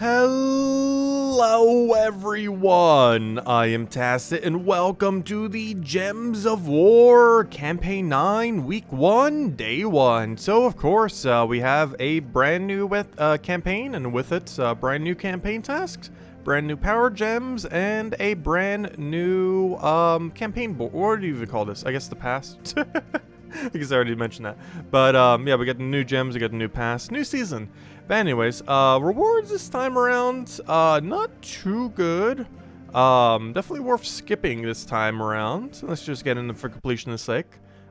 Hello everyone, I am Tacit and welcome to the Gems of War Campaign 9 Week 1 Day 1. So of course we have a brand new campaign, and with it brand new campaign tasks, brand new power gems, and a brand new campaign board. What do you even call this? I guess the past? I guess I already mentioned that. But yeah, we got the new gems, we got the new pass, new season. But anyways, rewards this time around, not too good. Definitely worth skipping this time around. So let's just get into for completion's sake.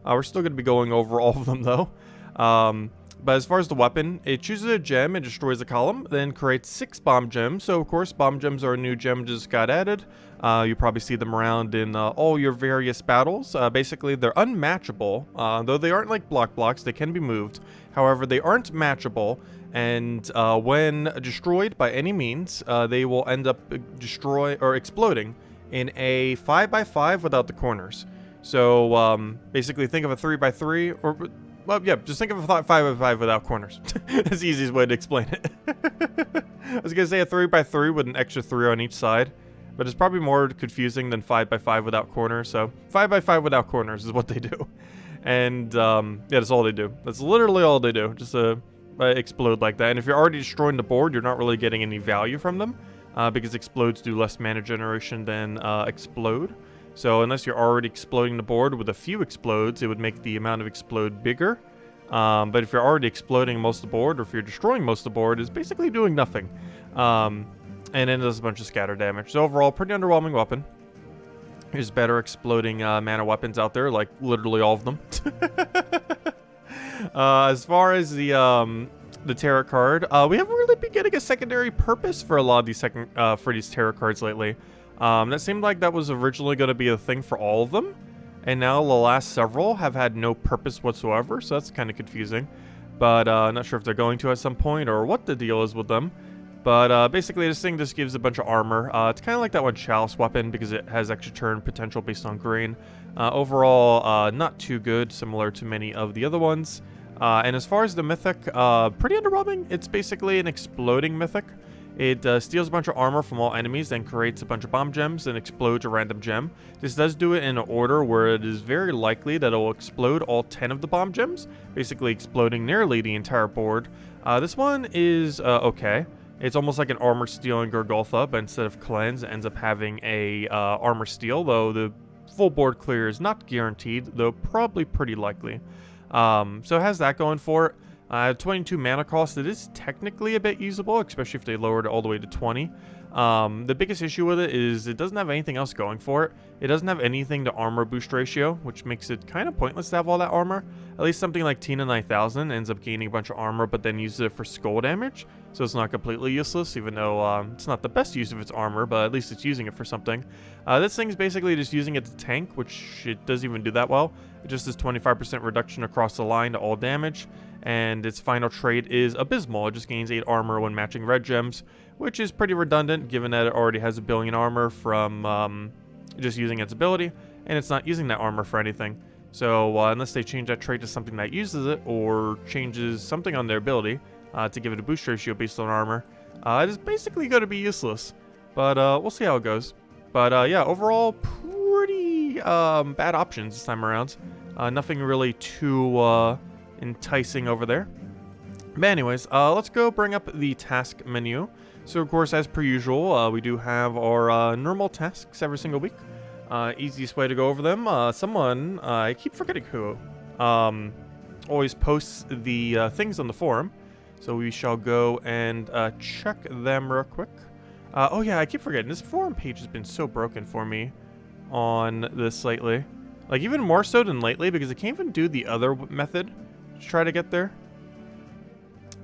We're still going to be going over all of them though. But as far as the weapon, it chooses a gem and destroys a column, then creates 6 bomb gems. So of course, bomb gems are a new gem just got added. You probably see them around in all your various battles. Basically, they're unmatchable, though they aren't like blocks, they can be moved. However, they aren't matchable, and when destroyed by any means, they will end up exploding in a 5x5 without the corners. So basically, think of a 3x3 or. Well, yeah, just think of a 5x5 without corners. That's the easiest way to explain it. I was going to say a 3x3 with an extra 3 on each side, but it's probably more confusing than 5x5 without corners. So 5x5 without corners is what they do. And yeah, that's all they do. That's literally all they do, just explode like that. And if you're already destroying the board, you're not really getting any value from them, because explodes do less mana generation than explode. So unless you're already exploding the board with a few explodes, it would make the amount of explode bigger. But if you're already exploding most of the board, or if you're destroying most of the board, it's basically doing nothing. And then it does a bunch of scatter damage. So overall, pretty underwhelming weapon. There's better exploding mana weapons out there, like literally all of them. As far as the tarot card, we haven't really been getting a secondary purpose for a lot of these tarot cards lately. That seemed like that was originally going to be a thing for all of them, and now the last several have had no purpose whatsoever, so that's kind of confusing. But not sure if they're going to at some point or what the deal is with them. But basically this thing just gives a bunch of armor. It's kind of like that one Chalice weapon because it has extra turn potential based on green. Overall, not too good, similar to many of the other ones. And as far as the mythic, pretty underwhelming. It's basically an exploding mythic. It steals a bunch of armor from all enemies, then creates a bunch of bomb gems and explodes a random gem. This does do it in an order where it is very likely that it will explode all 10 of the bomb gems, basically exploding nearly the entire board. This one is okay. It's almost like an armor stealing Gargoltha, but instead of cleanse, it ends up having a armor steal, though the full board clear is not guaranteed, though probably pretty likely. So it has that going for it. 22 mana cost, it is technically a bit usable, especially if they lowered it all the way to 20. The biggest issue with it is it doesn't have anything else going for it. It doesn't have anything to armor boost ratio, which makes it kind of pointless to have all that armor. At least something like Tina 9000 ends up gaining a bunch of armor, but then uses it for skull damage, so it's not completely useless, even though it's not the best use of its armor, but at least it's using it for something. This thing's basically just using it to tank, which it doesn't even do that well. It just does 25% reduction across the line to all damage, and its final trait is abysmal. It just gains 8 armor when matching red gems, which is pretty redundant given that it already has 1 billion armor from just using its ability, and it's not using that armor for anything. So unless they change that trait to something that uses it, or changes something on their ability to give it a boost ratio based on armor, it is basically going to be useless. But we'll see how it goes. But yeah, overall, pretty bad options this time around. Nothing really too enticing over there. But anyways, let's go bring up the task menu. So of course, as per usual, we do have our normal tasks every single week. Easiest way to go over them, someone, I keep forgetting who, always posts the things on the forum. So we shall go and check them real quick. Oh yeah, I keep forgetting, this forum page has been so broken for me on this lately. Like even more so than lately, because I can't even do the other method to try to get there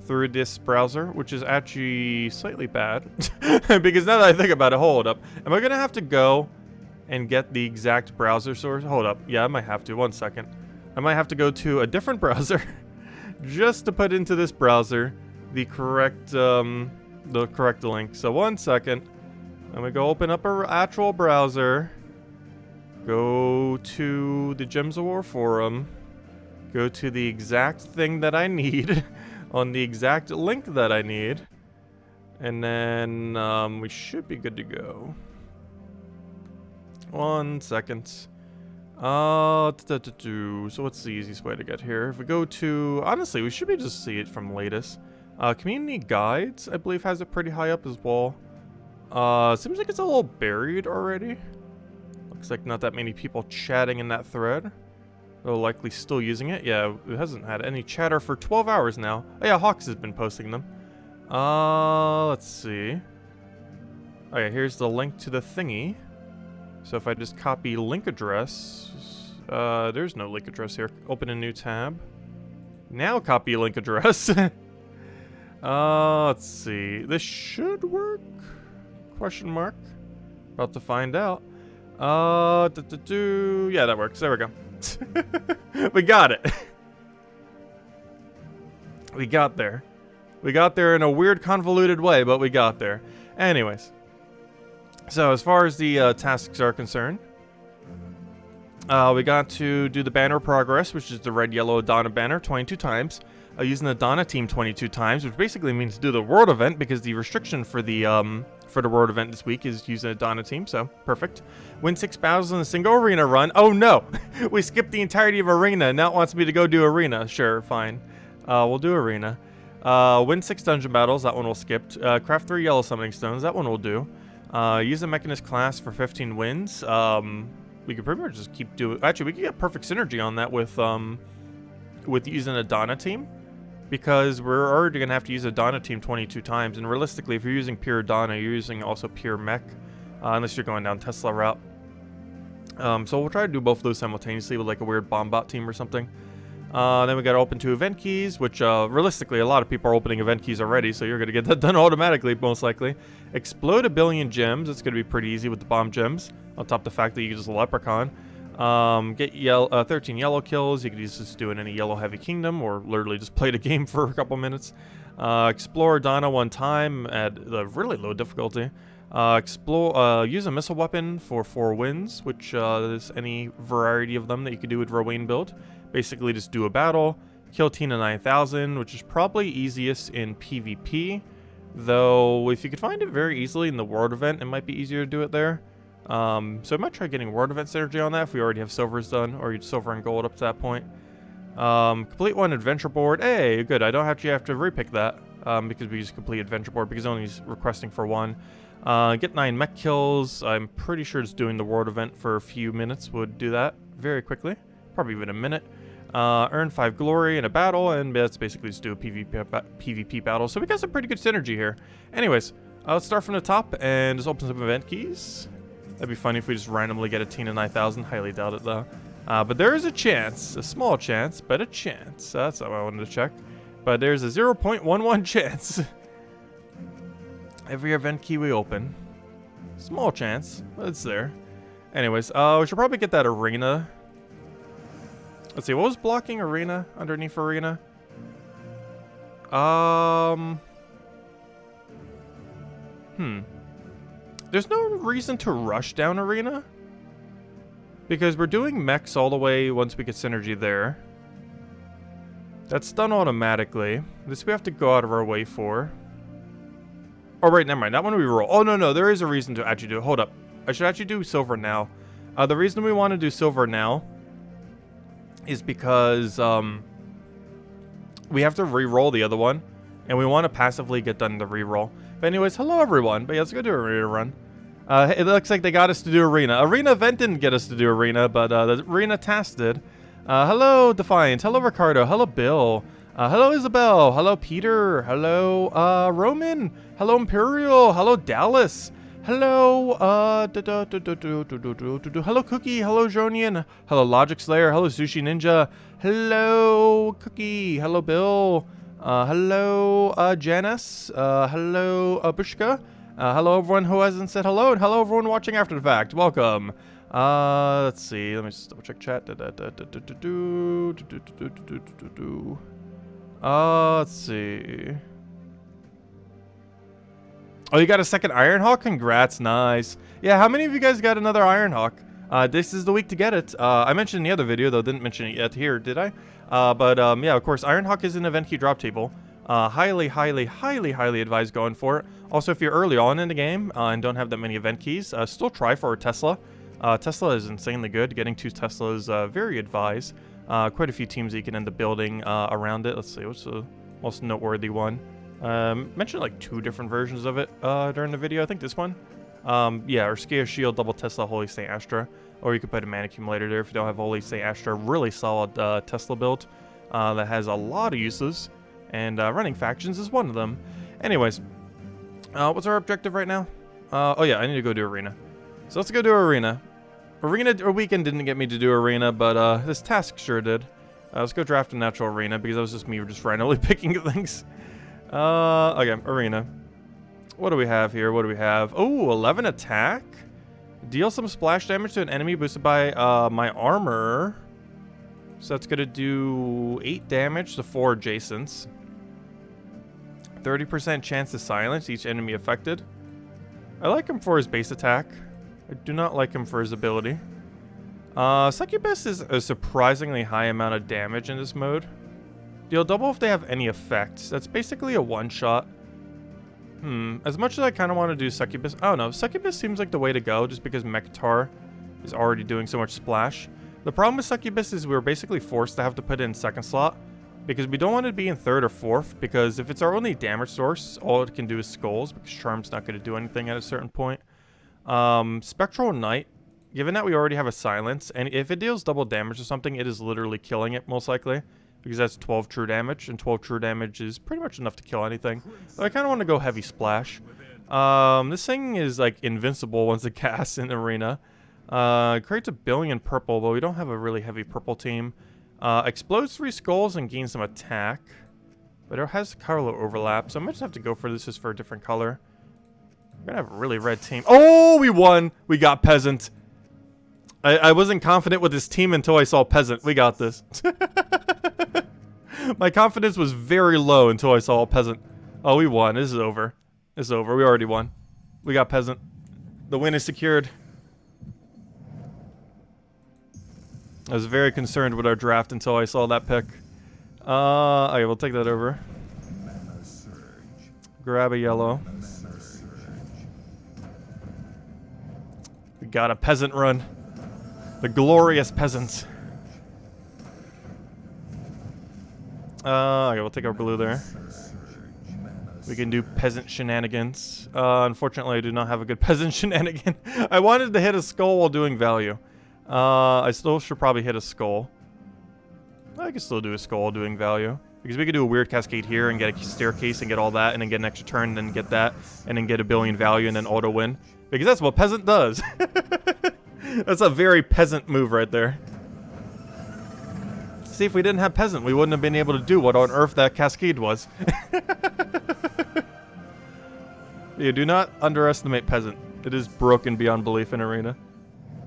through this browser, which is actually slightly bad. Because now that I think about it, hold up. Am I gonna have to go and get the exact browser source? Hold up. Yeah, I might have to. 1 second. I might have to go to a different browser just to put into this browser the correct link. So 1 second. I'm gonna go open up our actual browser. Go to the Gems of War forum. Go to the exact thing that I need on the exact link that I need. And then we should be good to go. 1 second. So what's the easiest way to get here? If we go to, honestly, we should be able to see it from latest. Community guides, I believe, has it pretty high up as well. Seems like it's a little buried already. Looks like not that many people chatting in that thread. They're likely still using it. Yeah, it hasn't had any chatter for 12 hours now. Oh yeah, Hawks has been posting them. Let's see. Oh yeah, here's the link to the thingy. So if I just copy link address, there's no link address here. Open a new tab. Now copy link address. Let's see. This should work? Question mark. About to find out. Yeah, that works. There we go. We got it. We got there. We got there in a weird, convoluted way, but we got there. Anyways. So, as far as the tasks are concerned, we got to do the banner progress, which is the red-yellow Adana banner 22 times. Using the Adana team 22 times, which basically means do the world event, because the restriction for the world event this week is using a Adana team, so perfect. Win 6 battles in a single arena run. Oh no! We skipped the entirety of arena, now it wants me to go do arena. Sure, fine. We'll do arena. Win 6 dungeon battles, that one we'll skip. Craft 3 yellow summoning stones, that one we'll do. Use a mechanist class for 15 wins. We could pretty much just keep doing... Actually, we could get perfect synergy on that with using a Adana team. Because we're already going to have to use a Adana team 22 times. And realistically, if you're using pure Adana, you're using also pure mech. Unless you're going down Tesla route. So we'll try to do both of those simultaneously with like a weird bomb bot team or something. Then we got to open 2 event keys, which realistically a lot of people are opening event keys already, so you're going to get that done automatically, most likely. Explode 1 billion gems. It's going to be pretty easy with the bomb gems, on top of the fact that you can just leprechaun. Get 13 yellow kills. You could just do it in any yellow heavy kingdom, or literally just play the game for a couple minutes. Explore Dana 1 time at a really low difficulty. Use a missile weapon for 4 wins, which is any variety of them that you could do with Rowan build. Basically, just do a battle, kill Tina 9000, which is probably easiest in PvP. Though, if you could find it very easily in the world event, it might be easier to do it there. So I might try getting world event synergy on that if we already have silvers done, or silver and gold up to that point. Complete 1 adventure board. Hey, good. I don't actually have to repick that because we just complete adventure board because only he's requesting for 1. Get 9 mech kills. I'm pretty sure just doing the world event for a few minutes would do that very quickly, probably even a minute. Earn 5 glory in a battle, and that's basically just do a PvP battle. So we got some pretty good synergy here. Anyways, let's start from the top and just open some event keys. That'd be funny if we just randomly get a Tina 9000. Highly doubt it though. But there is a chance, a small chance, but a chance. That's what I wanted to check. But there's a 0.11 chance. Every event key we open. Small chance, but it's there. Anyways, we should probably get that arena. Let's see, what was blocking arena underneath arena? There's no reason to rush down arena. Because we're doing mechs all the way once we get synergy there. That's done automatically. This we have to go out of our way for. Oh, right, never mind. That one we roll. Oh, no, there is a reason to actually do it. Hold up. I should actually do silver now. The reason we want to do silver now is because we have to re-roll the other one. And we want to passively get done the re-roll. But anyways, hello, everyone. But yeah, let's go do a arena run. It looks like they got us to do arena. Arena event didn't get us to do arena, but the arena task did. Hello, Defiant. Hello, Ricardo. Hello, Bill. Hello, Isabel. Hello, Peter. Hello, Roman. Hello, Imperial. Hello, Dallas. Hello, hello, Cookie. Hello, Jonian. Hello, Logic Slayer. Hello, Sushi Ninja. Hello, Cookie. Hello, Bill. Hello, Janice. Hello, Bushka. Hello, everyone who hasn't said hello, and hello, everyone watching after the fact. Welcome. Let's see. Let me just double check chat. Let's see. Oh, you got a second Ironhawk? Congrats. Nice. Yeah, how many of you guys got another Ironhawk? This is the week to get it. I mentioned in the other video, though. Didn't mention it yet here, did I? Yeah, of course, Ironhawk is an event key drop table. Highly advise going for it. Also, if you're early on in the game and don't have that many event keys, still try for a Tesla. Tesla is insanely good. Getting 2 Teslas very advised. Quite a few teams that you can end up building around it. Let's see, what's the most noteworthy one? Mentioned like 2 different versions of it during the video. I think this one. Yeah, or Scale Shield, double Tesla, Holy Saint Astra. Or you could put a mana accumulator there if you don't have Holy Saint Astra. Really solid Tesla build that has a lot of uses. And running factions is one of them. Anyways, what's our objective right now? Oh yeah, I need to go do arena. So let's go do arena. Arena or weekend didn't get me to do arena, but this task sure did. Let's go draft a natural arena because that was just me just randomly picking things. Okay, arena. What do we have here? What do we have? Oh, 11 attack. Deal some splash damage to an enemy boosted by my armor. So that's gonna do 8 damage to 4 adjacents. 30% chance to silence each enemy affected. I like him for his base attack. I do not like him for his ability. Succubus is a surprisingly high amount of damage in this mode. Deal double if they have any effects. That's basically a one-shot. As much as I kind of want to do Succubus... I don't know. Succubus seems like the way to go just because Mektar is already doing so much splash. The problem with Succubus is we're basically forced to have to put it in second slot because we don't want it to be in third or fourth because if it's our only damage source, all it can do is skulls because Charm's not going to do anything at a certain point. Spectral Knight, given that we already have a silence, and if it deals double damage or something, it is literally killing it most likely. Because that's 12 true damage, and 12 true damage is pretty much enough to kill anything. But I kind of want to go heavy splash. This thing is like invincible once it casts in arena. Creates 1 billion purple, but we don't have a really heavy purple team. Explodes 3 skulls and gains some attack. But it has color overlap, so I might just have to go for this just for a different color. We're gonna have a really red team. Oh, we won! We got Peasant. I wasn't confident with this team until I saw Peasant. We got this. My confidence was very low until I saw Peasant. Oh, we won. This is over. This is over. We already won. We got Peasant. The win is secured. I was very concerned with our draft until I saw that pick. Okay, we'll take that over. Grab a yellow. We got a Peasant run. The glorious Peasants. Okay, we'll take our blue there. We can do peasant shenanigans. Unfortunately, I do not have a good peasant shenanigan. I wanted to hit a skull while doing value. I still should probably hit a skull. I can still do a skull while doing value. Because we could do a weird cascade here and get a staircase and get all that, and then get an extra turn, and then get that, and then get 1 billion value, and then auto win. Because that's what peasant does. That's a very peasant move right there. See, if we didn't have peasant, we wouldn't have been able to do what on earth that cascade was. You do not underestimate peasant. It is broken beyond belief in arena.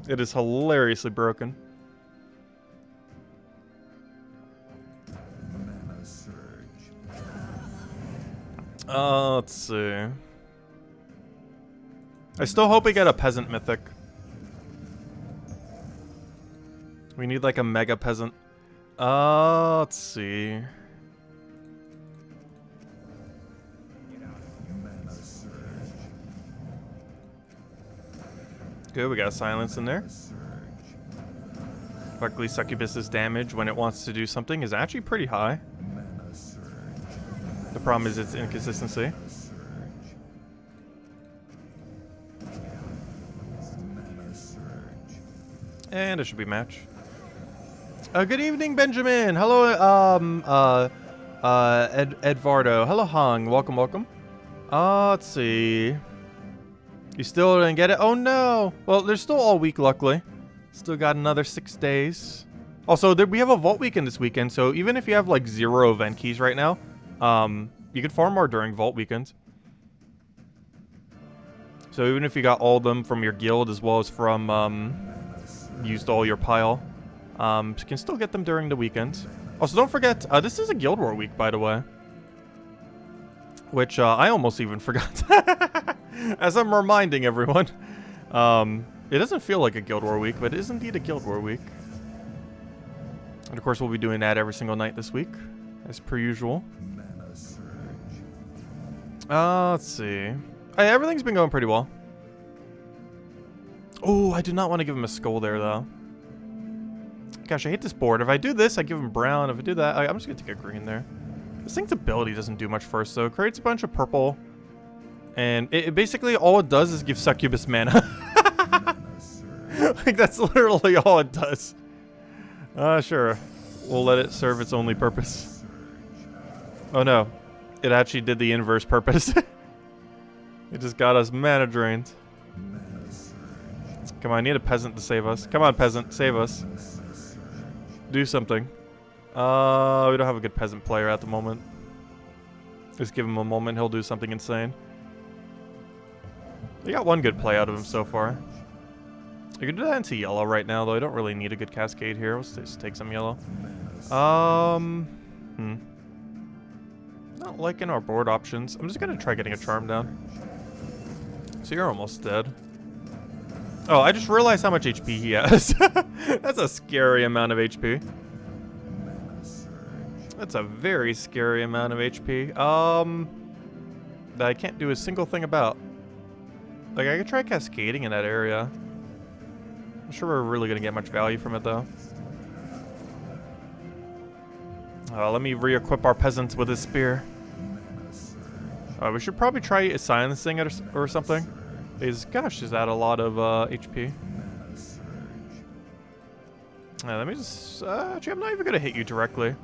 It is hilariously broken. Let's see. I still hope we get a peasant mythic. We need like a mega peasant. Let's see. Good, we got silence in there. Luckily, Succubus's damage when it wants to do something is actually pretty high. The problem is its inconsistency. And it should be match. Good evening, Benjamin. Hello, Edvardo. Hello, Hung. Welcome, welcome. Let's see. You still didn't get it? Oh, no. Well, there's still all week, luckily. Still got another 6 days. Also, we have a Vault weekend this weekend, so even if you have, like, 0 event keys right now, you can farm more during Vault weekends. So even if you got all of them from your guild as well as from, used all your pile, you can still get them during the weekend. Also, don't forget, this is a Guild War week, by the way. Which, I almost even forgot. As I'm reminding everyone. It doesn't feel like a Guild War week, but it is indeed a Guild War week. And of course, we'll be doing that every single night this week, as per usual. Let's see. Everything's been going pretty well. Oh, I do not want to give him a skull there, though. Gosh, I hate this board. If I do this, I give him brown. If I do that, I'm just going to take a green there. This thing's ability doesn't do much for us, though. It creates a bunch of purple. And it basically, all it does is give succubus mana. Like, that's literally all it does. Sure. We'll let it serve its only purpose. Oh, no. It actually did the inverse purpose. It just got us mana drained. Come on, I need a peasant to save us. Come on, peasant, save us. Do something. We don't have a good peasant player at the moment. Just give him a moment, he'll do something insane. We got one good play out of him so far. I could do that into yellow right now, though. I don't really need a good cascade here. Let's just take some yellow. Not liking our board options. I'm just gonna try getting a charm down. So you're almost dead. Oh, I just realized how much HP he has. That's a scary amount of HP. That's a very scary amount of HP. That I can't do a single thing about. Like, I could try cascading in that area. I'm sure we're really gonna get much value from it, though. Let me re-equip our peasants with his spear. We should probably try silencing it or something. Because, gosh, is that a lot of HP? Let me just... actually, I'm not even gonna hit you directly.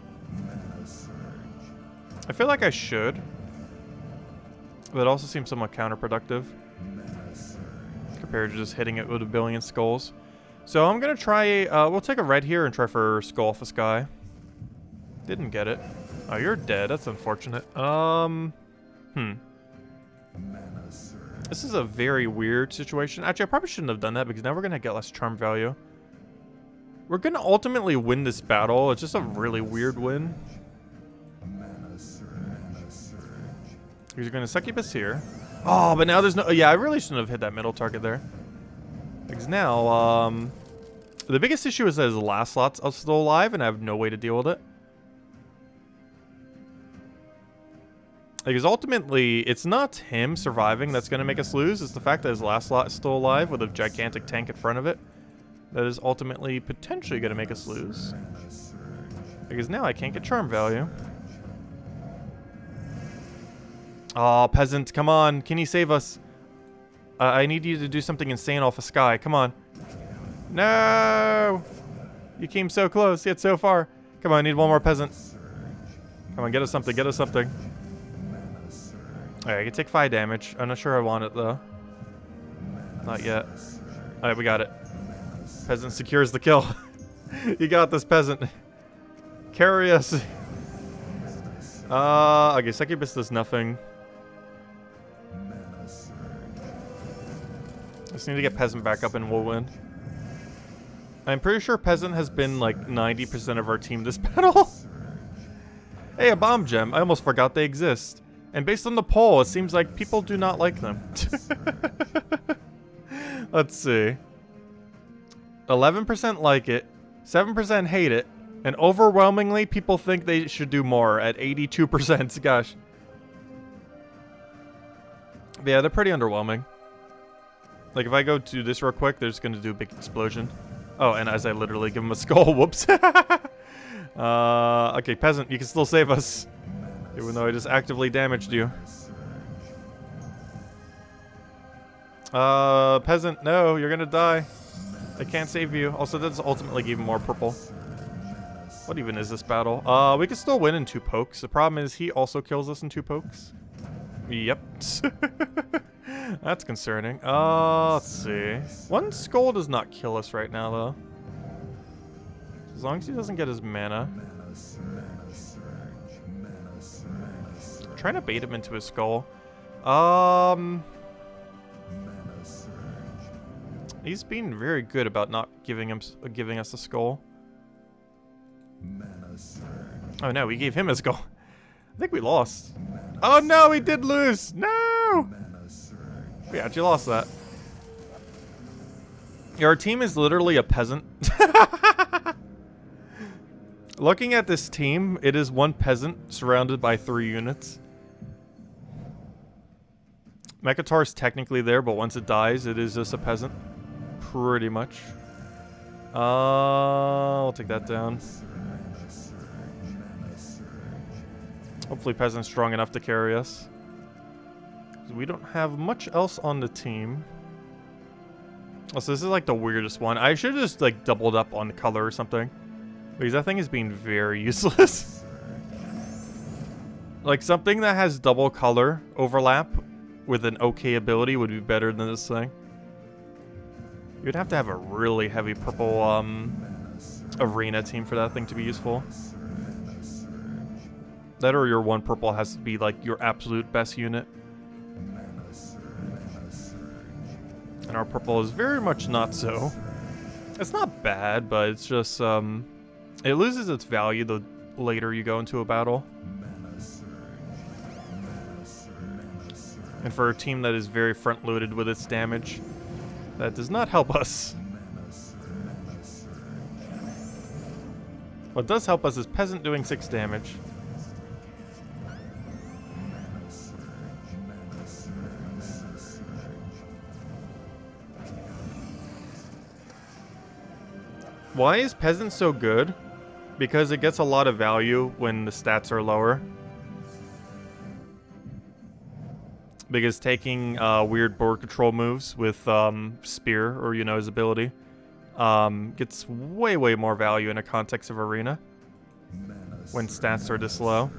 I feel like I should. But it also seems somewhat counterproductive. Compared to just hitting it with a billion skulls. So I'm gonna try... we'll take a red here and try for Skull off the Sky. Didn't get it. Oh, you're dead. That's unfortunate. This is a very weird situation. Actually, I probably shouldn't have done that because now we're gonna get less charm value. We're gonna ultimately win this battle. It's just a really weird win. He's gonna succubus here. Oh, but now there's no... Yeah, I really shouldn't have hit that middle target there. Because now, the biggest issue is that his last slot's still alive and I have no way to deal with it. Because ultimately, it's not him surviving that's going to make us lose. It's the fact that his last slot is still alive with a gigantic tank in front of it. That is ultimately potentially going to make us lose. Because now I can't get charm value. Oh, peasant, come on. Can you save us? I need you to do something insane off of Sky. Come on. No! You came so close, yet so far. Come on, I need one more peasant. Come on, get us something, get us something. Alright, I can take 5 damage. I'm not sure I want it, though. Not yet. Alright, we got it. Peasant secures the kill. You got this, peasant. Carry us. Okay, succubus does nothing. Just need to get peasant back up and we'll win. I'm pretty sure peasant has been like 90% of our team this battle. Hey, a bomb gem. I almost forgot they exist. And based on the poll, it seems like people do not like them. Let's see. 11% like it, 7% hate it, and overwhelmingly people think they should do more at 82%. Gosh. Yeah, they're pretty underwhelming. Like, if I go to this real quick, they're just going to do a big explosion. Oh, and as I literally give him a skull. Whoops. Okay, peasant, you can still save us. Even though I just actively damaged you. Peasant, no, you're gonna die. I can't save you. Also, that's ultimately give him more purple. What even is this battle? We can still win in 2 pokes. The problem is he also kills us in 2 pokes. Yep. That's concerning. Let's see. 1 skull does not kill us right now, though. As long as he doesn't get his mana. Trying to bait him into his skull. He's being very good about not giving us a skull. Oh no, we gave him a skull. I think we lost. Oh no, we did lose. No. We actually lost that. Yeah, our team is literally a peasant. Looking at this team, it is 1 peasant surrounded by 3 units. Mekatar's technically there, but once it dies, it is just a peasant. Pretty much. I'll take that down. Hopefully peasant's strong enough to carry us. 'Cause we don't have much else on the team. Also, this is like the weirdest one. I should have just like doubled up on the color or something. Because that thing is being very useless. Like something that has double color overlap with an okay ability would be better than this thing. You'd have to have a really heavy purple arena team for that thing to be useful. That or your one purple has to be like your absolute best unit. And our purple is very much not so. It's not bad, but it's just it loses its value the later you go into a battle. And for a team that is very front-loaded with its damage, that does not help us. What does help us is Peasant doing 6 damage. Why is Peasant so good? Because it gets a lot of value when the stats are lower. Because taking weird board control moves with Spear, or you know, his ability, gets way more value in a context of arena when stats are this low.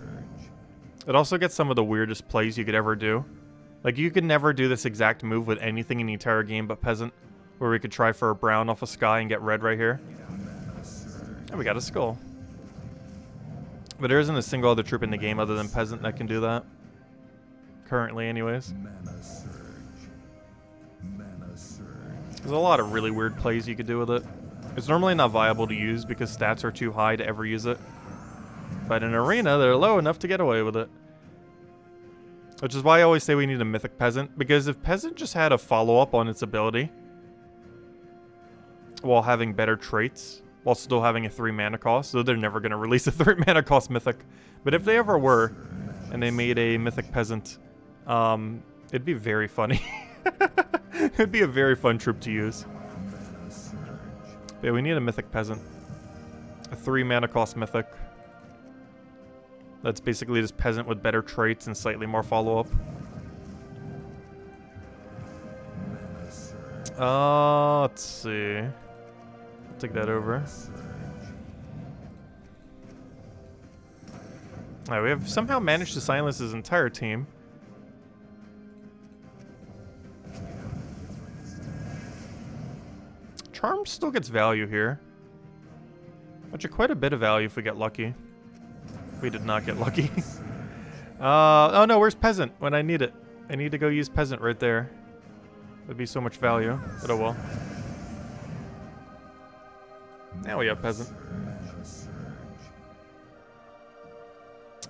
It also gets some of the weirdest plays you could ever do. Like, you could never do this exact move with anything in the entire game but Peasant, where we could try for a brown off a sky and get red right here. And we got a skull. But there isn't a single other troop in the game other than Peasant that can do that. Currently, anyways. There's a lot of really weird plays you could do with it. It's normally not viable to use because stats are too high to ever use it. But in arena, they're low enough to get away with it. Which is why I always say we need a mythic Peasant, because if Peasant just had a follow-up on its ability while having better traits, while still having a 3 mana cost, so they're never going to release a 3 mana cost mythic. But if they ever were, and they made a mythic Peasant, it'd be very funny. It'd be a very fun troop to use. But yeah, we need a mythic Peasant. A 3 mana cost mythic. That's basically just Peasant with better traits and slightly more follow-up. Let's see. I'll take that over. Alright, we have somehow managed to silence his entire team. Charm still gets value here. Actually, quite a bit of value if we get lucky. We did not get lucky. Oh no, where's Peasant when I need it? I need to go use Peasant right there. That'd be so much value, but oh well. Now we have Peasant.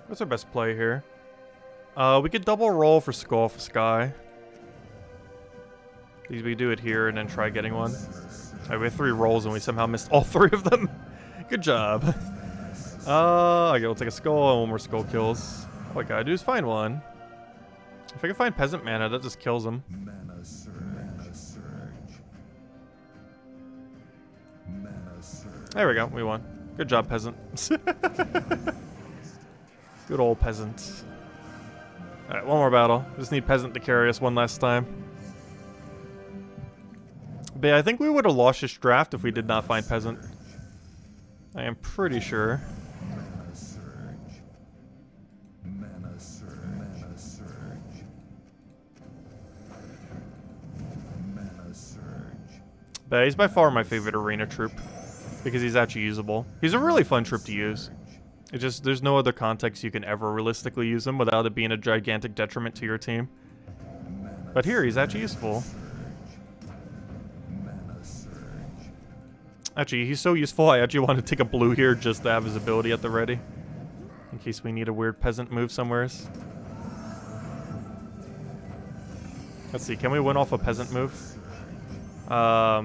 What's our best play here? We could double roll for Skull for Sky. We do it here and then try getting one. Alright, we have 3 rolls and we somehow missed all 3 of them. Good job. Okay, we'll take a skull and 1 more skull kills. All I gotta do is find one. If I can find Peasant mana, that just kills him. There we go, we won. Good job, Peasant. Good old Peasant. Alright, 1 more battle. Just need Peasant to carry us 1 last time. But yeah, I think we would have lost this draft if we did not find Peasant. I am pretty sure. But he's by far my favorite arena troop because he's actually usable. He's a really fun troop to use. It just, there's no other context you can ever realistically use him without it being a gigantic detriment to your team. But here, he's actually useful. Actually, he's so useful, I actually want to take a blue here just to have his ability at the ready. In case we need a weird Peasant move somewheres. Let's see, can we win off a Peasant move?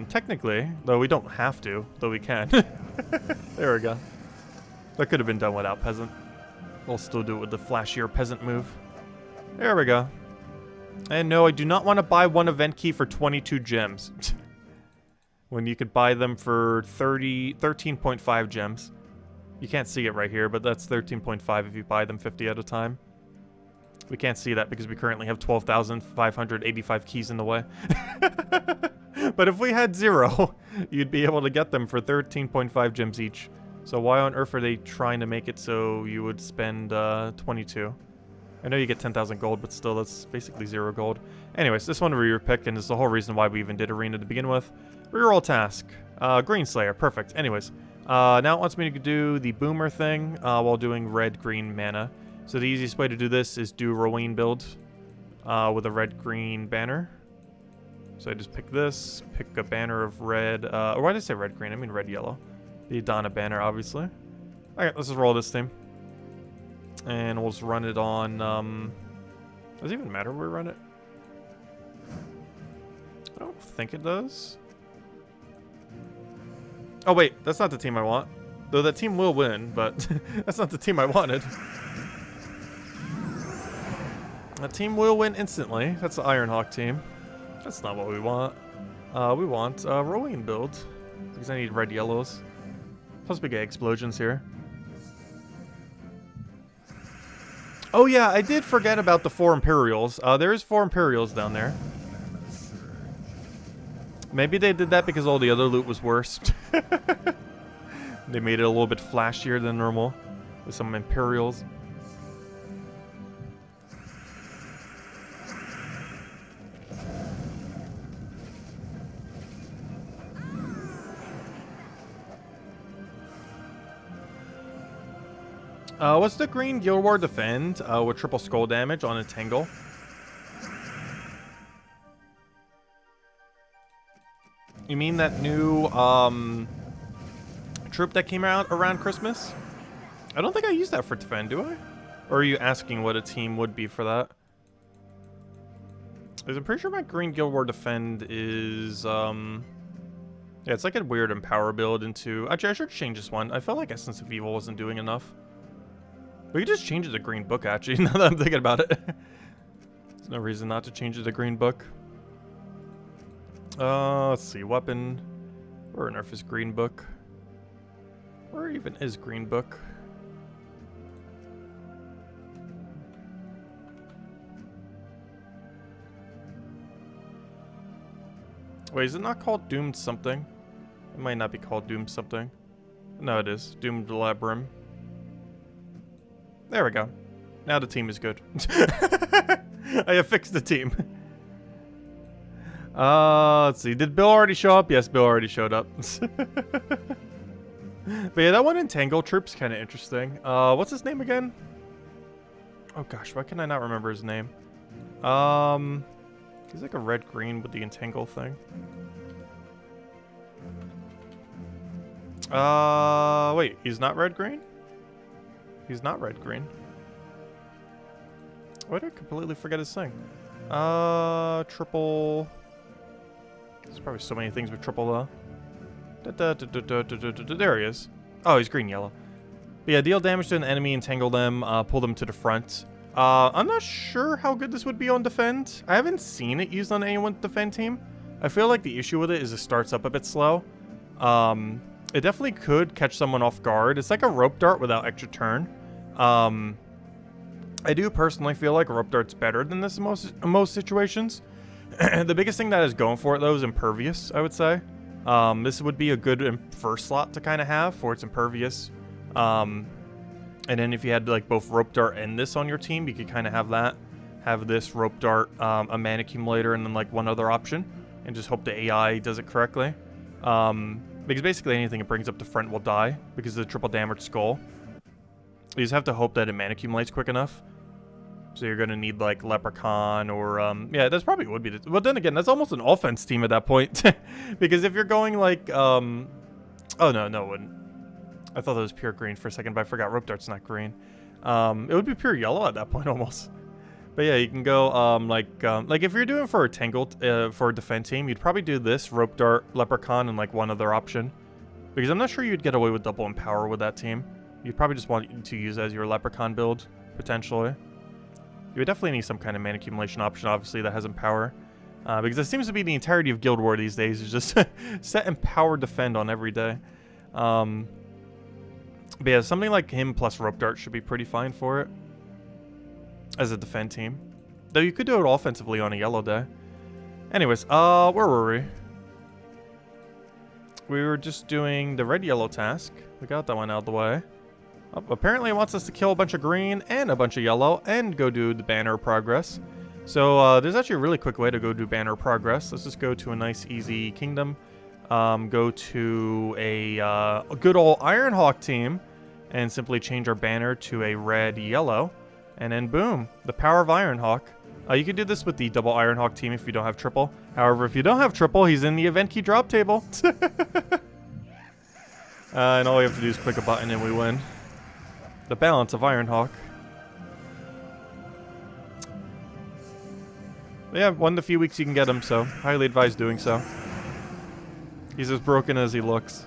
Technically, though we don't have to, though we can. There we go. That could have been done without Peasant. We'll still do it with the flashier Peasant move. There we go. And no, I do not want to buy one event key for 22 gems. When you could buy them for 13.5 gems. You can't see it right here, but that's 13.5 if you buy them 50 at a time. We can't see that because we currently have 12,585 keys in the way. But if we had 0, you'd be able to get them for 13.5 gems each. So why on earth are they trying to make it so you would spend 22? I know you get 10,000 gold, but still, that's basically 0 gold. Anyways, this one we were picked, and is the whole reason why we even did Arena to begin with. Reroll task. Green Slayer. Perfect. Anyways, now it wants me to do the Boomer thing while doing red-green mana. So the easiest way to do this is do Rowan build with a red-green banner. So I just pick this, pick a banner of red, or why did I say red-green? I mean red-yellow. The Adana banner, obviously. Alright, let's just roll this team. And we'll just run it on, does it even matter where we run it? I don't think it does. Oh wait, that's not the team I want. Though that team will win, but that's not the team I wanted. That team will win instantly. That's the Ironhawk team. That's not what we want. We want Rowan build. Because I need red yellows. Plus we get explosions here. Oh yeah, I did forget about the 4 Imperials. There is 4 Imperials down there. Maybe they did that because all the other loot was worse. They made it a little bit flashier than normal with some Imperials. What's the green Guild War defend with triple skull damage on a Tangle? You mean that new troop that came out around Christmas? I don't think I used that for defend, do I? Or are you asking what a team would be for that? Because I'm pretty sure my green Guild War defend is yeah, it's like a weird empower build into. Actually, I should change this one. I felt like Essence of Evil wasn't doing enough. We could just change it to Green Book, actually, now that I'm thinking about it. There's no reason not to change it to Green Book. Let's see, weapon. Where on earth is Green Book? Where even is Green Book? Wait, is it not called Doomed something? It might not be called Doomed something. No, it is. Doomed Labrum. There we go. Now the team is good. I have fixed the team. Let's see. Did Bill already show up? Yes, Bill already showed up. But yeah, that one in Tangle Troop's kind of interesting. What's his name again? Oh gosh, why can I not remember his name? He's like a red-green with the Entangle thing. Wait, he's not red-green? He's not red-green. Why did I completely forget his thing? Triple... There's probably so many things with triple, there he is. Oh, he's green-yellow. But yeah, deal damage to an enemy, entangle them, pull them to the front. I'm not sure how good this would be on defend. I haven't seen it used on anyone's defend team. I feel like the issue with it is it starts up a bit slow. It definitely could catch someone off guard. It's like a rope dart without extra turn. I do personally feel like rope dart's better than this in most situations. The biggest thing that is going for it though is impervious, I would say. This would be a good first slot to kind of have for its impervious. And then if you had like both rope dart and this on your team, you could kind of have that. Have this rope dart, a mana accumulator, and then like one other option, and just hope the AI does it correctly. Because basically anything it brings up to front will die because of the triple damage skull. You just have to hope that it mana accumulates quick enough. So you're gonna need like Leprechaun or yeah, that's probably would be. But then again, that's almost an offense team at that point, because if you're going like oh no, it wouldn't. I thought that was pure green for a second, but I forgot rope dart's not green. It would be pure yellow at that point almost. But yeah, you can go like if you're doing for a tangled for a defense team, you'd probably do this rope dart, Leprechaun, and like one other option, because I'm not sure you'd get away with double empower with that team. You'd probably just want to use it as your Leprechaun build potentially. You would definitely need some kind of mana accumulation option, obviously, that has Empower. Because it seems to be the entirety of Guild War these days, is just set Empower Defend on every day. But yeah, something like him plus Rope Dart should be pretty fine for it. As a defend team. Though you could do it offensively on a yellow day. Anyways, where were we? We were just doing the red-yellow task. We got that one out of the way. Oh, apparently it wants us to kill a bunch of green and a bunch of yellow and go do the banner progress. So there's actually a really quick way to go do banner progress. Let's just go to a nice easy kingdom. Go to a good old Ironhawk team and simply change our banner to a red-yellow. And then boom, the power of Ironhawk. You can do this with the double Ironhawk team if you don't have triple. However, if you don't have triple, he's in the event key drop table. And all we have to do is click a button and we win. The balance of Ironhawk. But yeah, 1 to few weeks you can get him, so highly advise doing so. He's as broken as he looks.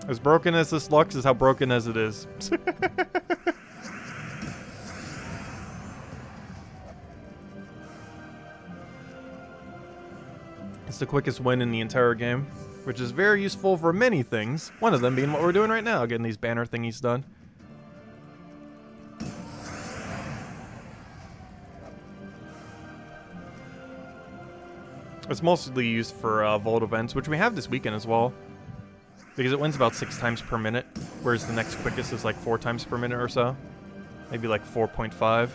As broken as this looks is how broken as it is. It's the quickest win in the entire game, which is very useful for many things. One of them being what we're doing right now, getting these banner thingies done. It's mostly used for vault events, which we have this weekend as well. Because it wins about 6 times per minute, whereas the next quickest is like 4 times per minute or so. Maybe like 4.5. Because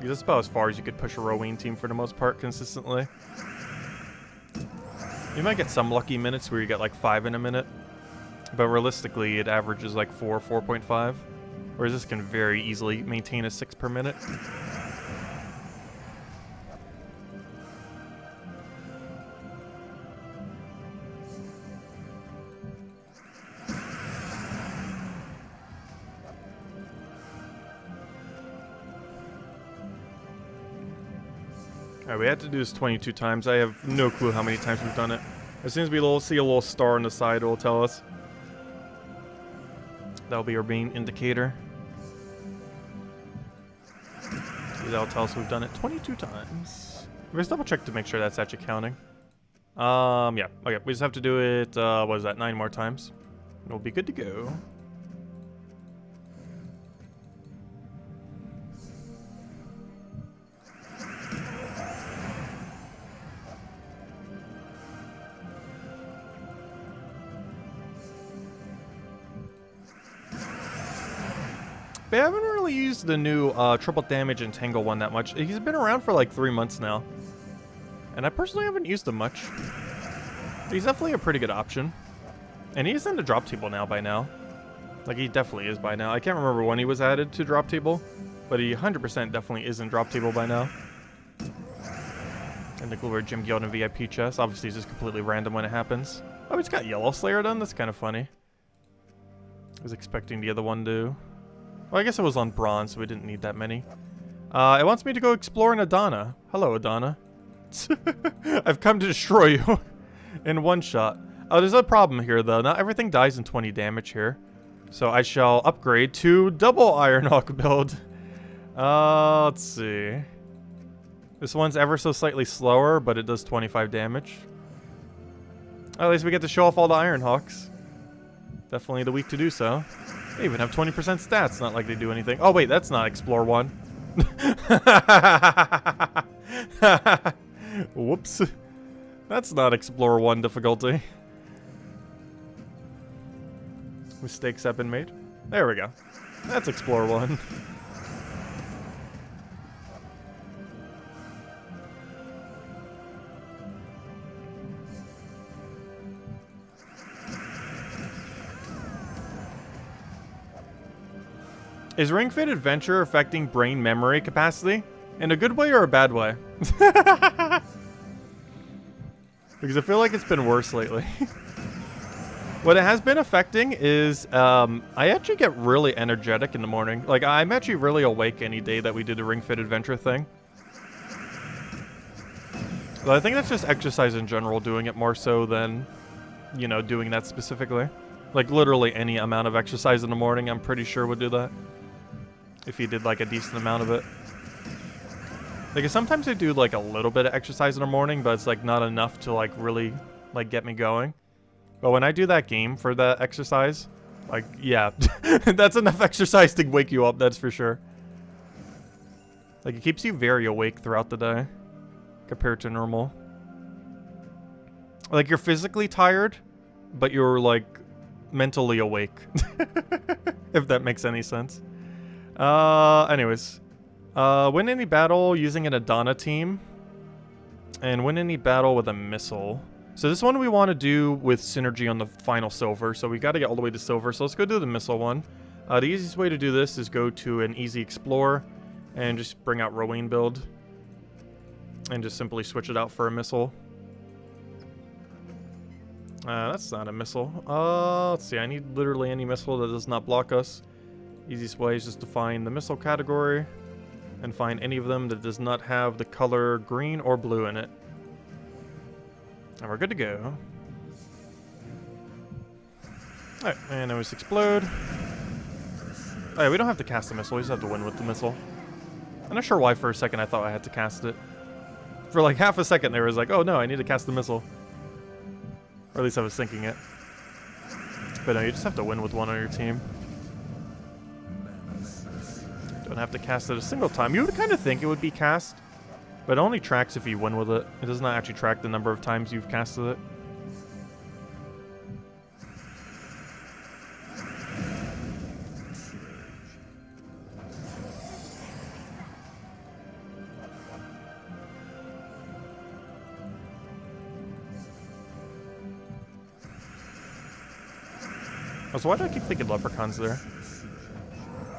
that's about as far as you could push a Rowene team for the most part consistently. You might get some lucky minutes where you get like 5 in a minute. But realistically, it averages like 4, 4.5. Whereas this can very easily maintain a 6 per minute. Alright, we had to do this 22 times. I have no clue how many times we've done it. As soon as we see a little star on the side, it will tell us. That'll be our main indicator. That'll tell us we've done it 22 times. Let's double check to make sure that's actually counting. Yeah. Okay, we just have to do it, what is that, 9 more times. And we'll be good to go. But I haven't really used the new triple damage and tangle one that much. He's been around for like 3 months now. And I personally haven't used him much. He's definitely a pretty good option. And he's in the drop table now by now. Like he definitely is by now. I can't remember when he was added to drop table. But he 100% definitely is in drop table by now. And the Glory Gym Guild and VIP chest. Obviously it's just completely random when it happens. Oh, he's got Yellow Slayer done? That's kind of funny. I was expecting the other one to... Well, I guess it was on bronze, so we didn't need that many. It wants me to go explore in Adana. Hello, Adana. I've come to destroy you in one shot. Oh, there's a problem here, though. Not everything dies in 20 damage here. So I shall upgrade to double Ironhawk build. Let's see. This one's ever so slightly slower, but it does 25 damage. At least we get to show off all the Ironhawks. Definitely the week to do so. They even have 20% stats, not like they do anything. Oh wait, that's not Explore 1. Whoops. That's not Explore 1 difficulty. Mistakes have been made. There we go. That's Explore 1. Is Ring Fit Adventure affecting brain memory capacity? In a good way or a bad way? Because I feel like it's been worse lately. What it has been affecting is I actually get really energetic in the morning. Like, I'm actually really awake any day that we do the Ring Fit Adventure thing. But I think that's just exercise in general doing it more so than, you know, doing that specifically. Like, literally any amount of exercise in the morning, I'm pretty sure would do that. if you did like a decent amount of it. Like sometimes I do like a little bit of exercise in the morning, but it's like not enough to like really like get me going. But when I do that game for the exercise, like yeah, that's enough exercise to wake you up, that's for sure. Like it keeps you very awake throughout the day compared to normal. Like you're physically tired, but you're like mentally awake. If that makes any sense. Anyways. Win any battle using an Adana team. And win any battle with a missile. So this one we want to do with synergy on the final silver. So we got to get all the way to silver. So let's go do the missile one. The easiest way to do this is go to an easy explore. And just bring out Rowan build. And just simply switch it out for a missile. That's not a missile. Let's see. I need literally any missile that does not block us. Easiest way is just to find the missile category. And find any of them that does not have the color green or blue in it. And we're good to go. Alright, and then we just explode. Alright, we don't have to cast the missile, we just have to win with the missile. I'm not sure why for a second I thought I had to cast it. For like half a second there was like, oh no, I need to cast the missile. Or at least I was thinking it. But no, you just have to win with one on your team. Don't have to cast it a single time. You would kind of think it would be cast, but it only tracks if you win with it. It does not actually track the number of times you've casted it. So why do I keep thinking leprechauns there?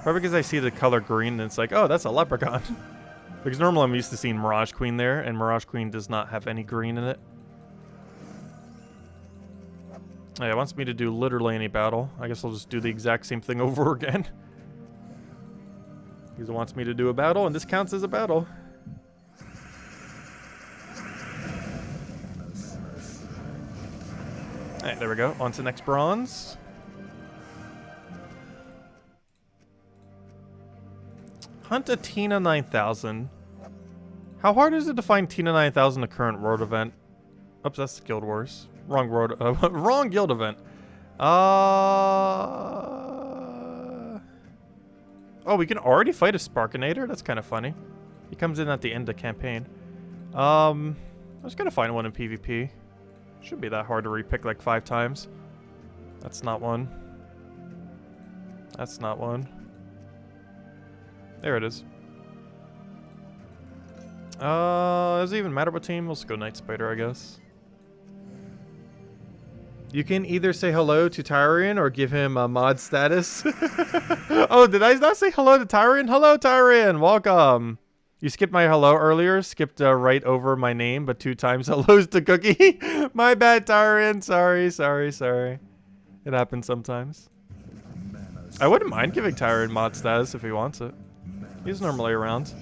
Probably because I see the color green and it's like, oh, that's a leprechaun. Because normally I'm used to seeing Mirage Queen there, and Mirage Queen does not have any green in it. Yeah, it wants me to do literally any battle. I guess I'll just do the exact same thing over again. Because it wants me to do a battle, and this counts as a battle. Alright, there we go. On to next bronze. Hunt a Tina 9000. How hard is it to find Tina 9000 the current world event? Oops, that's Guild Wars. Wrong world, wrong guild event. Oh, we can already fight a Sparkinator? That's kind of funny. He comes in at the end of the campaign. I was gonna find one in PvP. Shouldn't be that hard to repick like 5 times. That's not one. That's not one. There it is. Does it even matter what team? Let's go Night Spider, I guess. You can either say hello to Tyrion or give him a mod status. Oh, did I not say hello to Tyrion? Hello, Tyrion. Welcome. You skipped my hello earlier. Skipped right over my name, but 2 times hellos to Cookie. My bad, Tyrion. Sorry. It happens sometimes. I wouldn't mind giving Tyrion mod status if he wants it. He's normally around.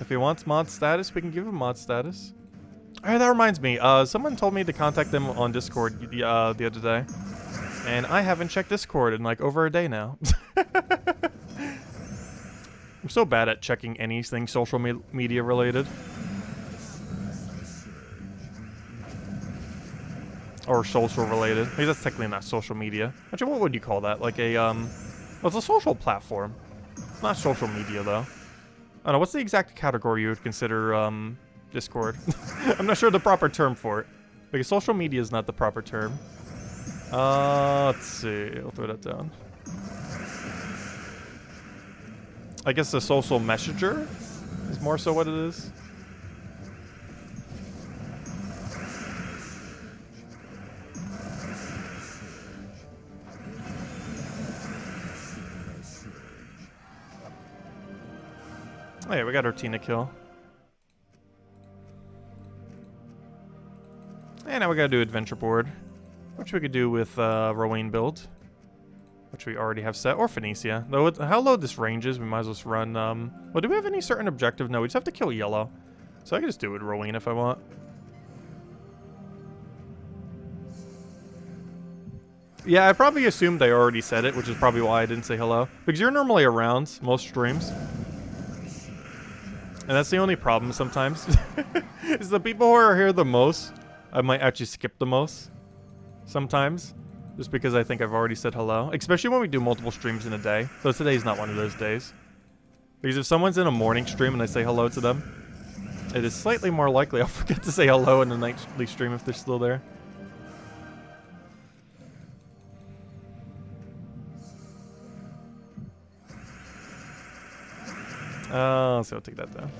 If he wants mod status, we can give him mod status. Alright, that reminds me. Someone told me to contact them on Discord the other day. And I haven't checked Discord in like over a day now. I'm so bad at checking anything social media related. Or social related. Maybe that's technically not social media. Actually, what would you call that? Like a, well, it's a social platform. It's not social media, though. I don't know, what's the exact category you would consider, Discord? I'm not sure the proper term for it. Because social media is not the proper term. Let's see. I'll throw that down. I guess the social messenger is more so what it is. Oh yeah, we got our Tina kill. And now we gotta do adventure board, which we could do with Rowan build, which we already have set, or Phoenicia. Though with how low this range is, we might as well just run. Well, do we have any certain objective? No, we just have to kill yellow. So I can just do it with Rowan if I want. Yeah, I probably assumed I already said it, which is probably why I didn't say hello. Because you're normally around most streams. And that's the only problem sometimes. Is the people who are here the most, I might actually skip the most. Sometimes. Just because I think I've already said hello. Especially when we do multiple streams in a day. Though today's not one of those days. Because if someone's in a morning stream and I say hello to them, it is slightly more likely I'll forget to say hello in the nightly stream if they're still there. So I'll take that down.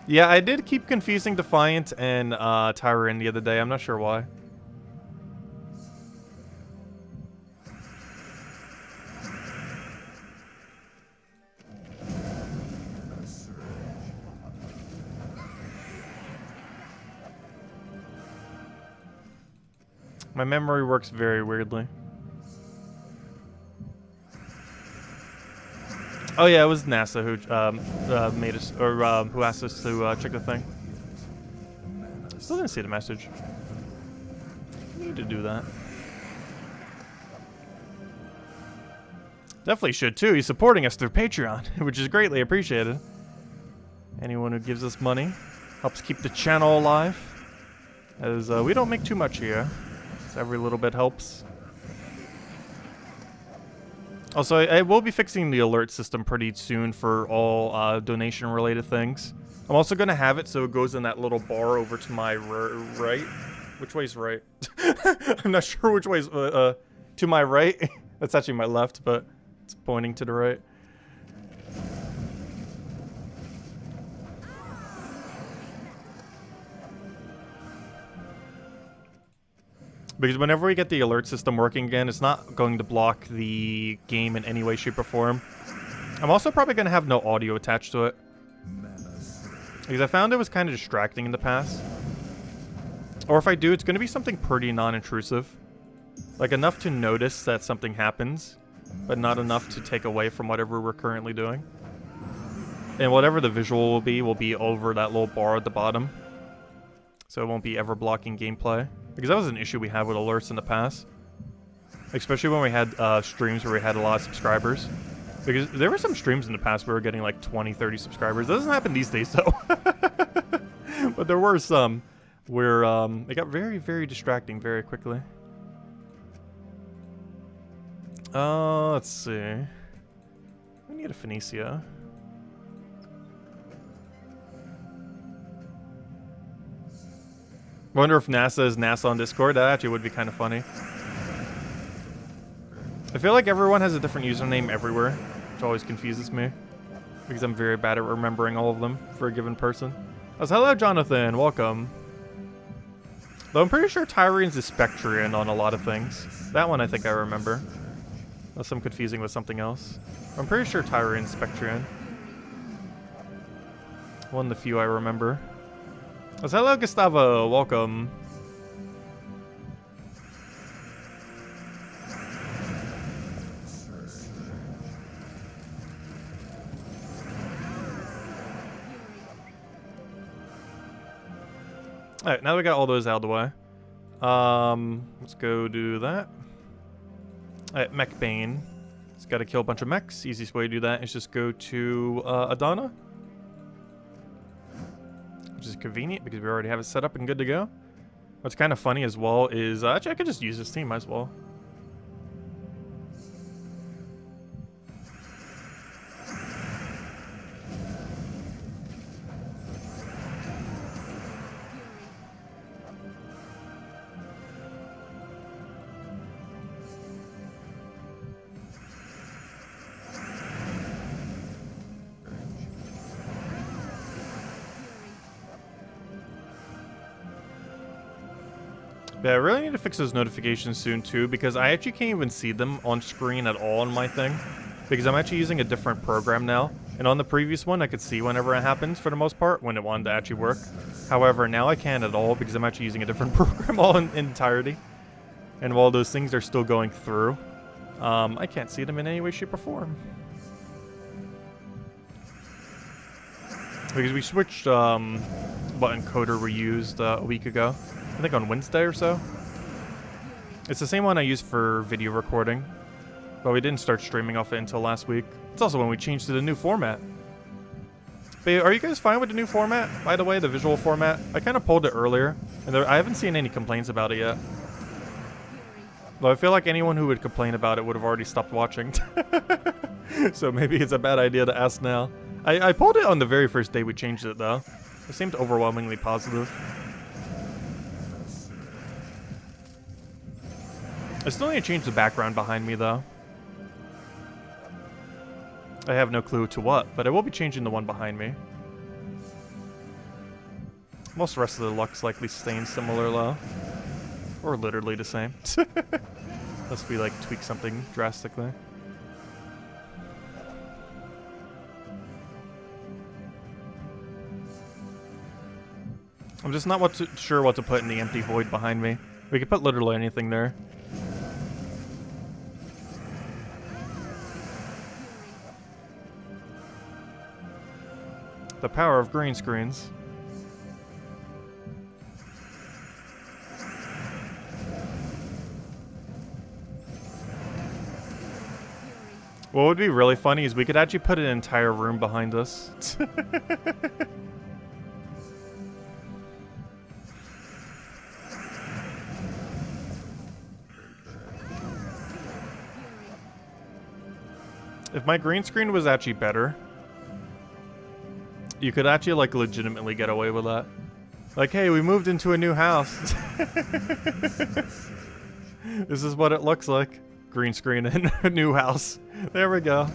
Yeah, I did keep confusing Defiant and Tyrian the other day. I'm not sure why. My memory works very weirdly. Oh yeah, it was NASA who made us, or who asked us to check the thing. Still didn't see the message. Need to do that. Definitely should too. He's supporting us through Patreon, which is greatly appreciated. Anyone who gives us money helps keep the channel alive, as we don't make too much here, so every little bit helps. Also, I will be fixing the alert system pretty soon for all donation-related things. I'm also going to have it so it goes in that little bar over to my right. Which way's right? I'm not sure which way's to my right. That's actually my left, but it's pointing to the right. Because whenever we get the alert system working again, it's not going to block the game in any way, shape, or form. I'm also probably going to have no audio attached to it. Because I found it was kind of distracting in the past. Or if I do, it's going to be something pretty non-intrusive. Like enough to notice that something happens, but not enough to take away from whatever we're currently doing. And whatever the visual will be over that little bar at the bottom. So it won't be ever blocking gameplay. Because that was an issue we had with alerts in the past. Especially when we had streams where we had a lot of subscribers. Because there were some streams in the past where we were getting like 20, 30 subscribers. That doesn't happen these days though. But there were some where it got very, very distracting very quickly. Let's see. We need a Phoenicia. Wonder if NASA is NASA on Discord. That actually would be kind of funny. I feel like everyone has a different username everywhere, which always confuses me. Because I'm very bad at remembering all of them for a given person. Hello, Jonathan. Welcome. Though I'm pretty sure Tyrian's is Spectrian on a lot of things. That one I think I remember. Unless I'm confusing with something else. I'm pretty sure Tyrian's Spectrian. One of the few I remember. Hello, Gustavo. Welcome. Alright, now that we got all those out of the way. Let's go do that. Alright, Mech Bane. Just gotta kill a bunch of mechs. Easiest way to do that is just go to Adana. Which is convenient because we already have it set up and good to go. What's kind of funny as well is actually I could just use this team as well. Yeah, I really need to fix those notifications soon too, because I actually can't even see them on screen at all on my thing. Because I'm actually using a different program now. And on the previous one, I could see whenever it happens for the most part, when it wanted to actually work. However, now I can't at all because I'm actually using a different program all in entirety. And while those things are still going through, I can't see them in any way, shape, or form. Because we switched what encoder we used a week ago. I think on Wednesday or so. It's the same one I used for video recording. But we didn't start streaming off it until last week. It's also when we changed to the new format. But are you guys fine with the new format, by the way, the visual format? I kind of pulled it earlier, and I haven't seen any complaints about it yet. Though I feel like anyone who would complain about it would have already stopped watching. So maybe it's a bad idea to ask now. I pulled it on the very first day we changed it, though. It seemed overwhelmingly positive. I still need to change the background behind me, though. I have no clue to what, but I will be changing the one behind me. Most of the rest of the looks likely staying similar, though. Or literally the same. Unless we, like, tweak something drastically. I'm just not sure what to put in the empty void behind me. We could put literally anything there. The power of green screens. What would be really funny is we could actually put an entire room behind us. If my green screen was actually better, you could actually, like, legitimately get away with that. Like, hey, we moved into a new house. This is what it looks like. Green screen in a new house. There we go.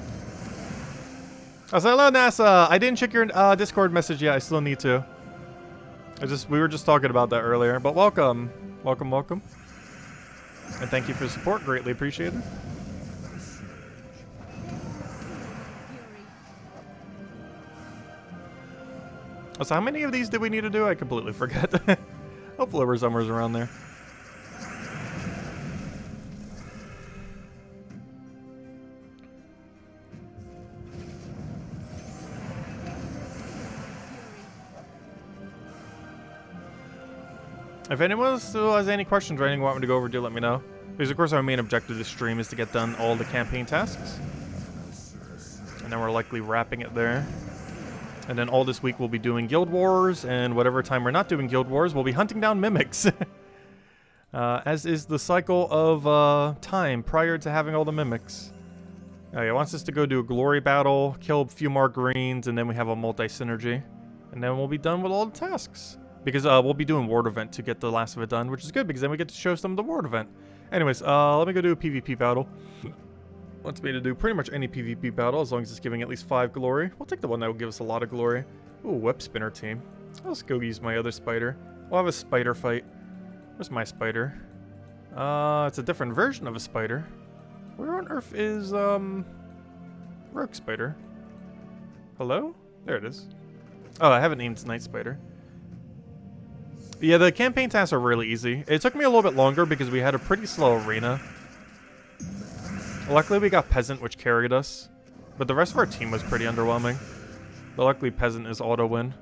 I said, hello, NASA. I didn't check your Discord message yet. I still need to. We were just talking about that earlier. But welcome. Welcome, welcome. And thank you for the support. Greatly appreciated. So how many of these did we need to do? I completely forget. Hopefully we're somewhere around there. If anyone still has any questions or anything you want me to go over, do let me know. Because of course our main objective of this stream is to get done all the campaign tasks. And then we're likely wrapping it there. And then all this week we'll be doing Guild Wars, and whatever time we're not doing Guild Wars, we'll be hunting down mimics. As is the cycle of time prior to having all the mimics. He wants us to go do a glory battle, kill a few more greens, and then we have a multi-synergy. And then we'll be done with all the tasks. Because we'll be doing Ward event to get the last of it done, which is good because then we get to show some of the Ward event. Anyways, let me go do a PvP battle. Wants me to do pretty much any PvP battle as long as it's giving at least 5 glory. We'll take the one that will give us a lot of glory. Ooh, web spinner team. Let's go use my other spider. We'll have a spider fight. Where's my spider? It's a different version of a spider. Where on earth is, Rogue Spider? Hello? There it is. Oh, I haven't named Night Spider. Yeah, the campaign tasks are really easy. It took me a little bit longer because we had a pretty slow arena. Luckily, we got Peasant, which carried us. But the rest of our team was pretty underwhelming. But luckily, Peasant is auto-win.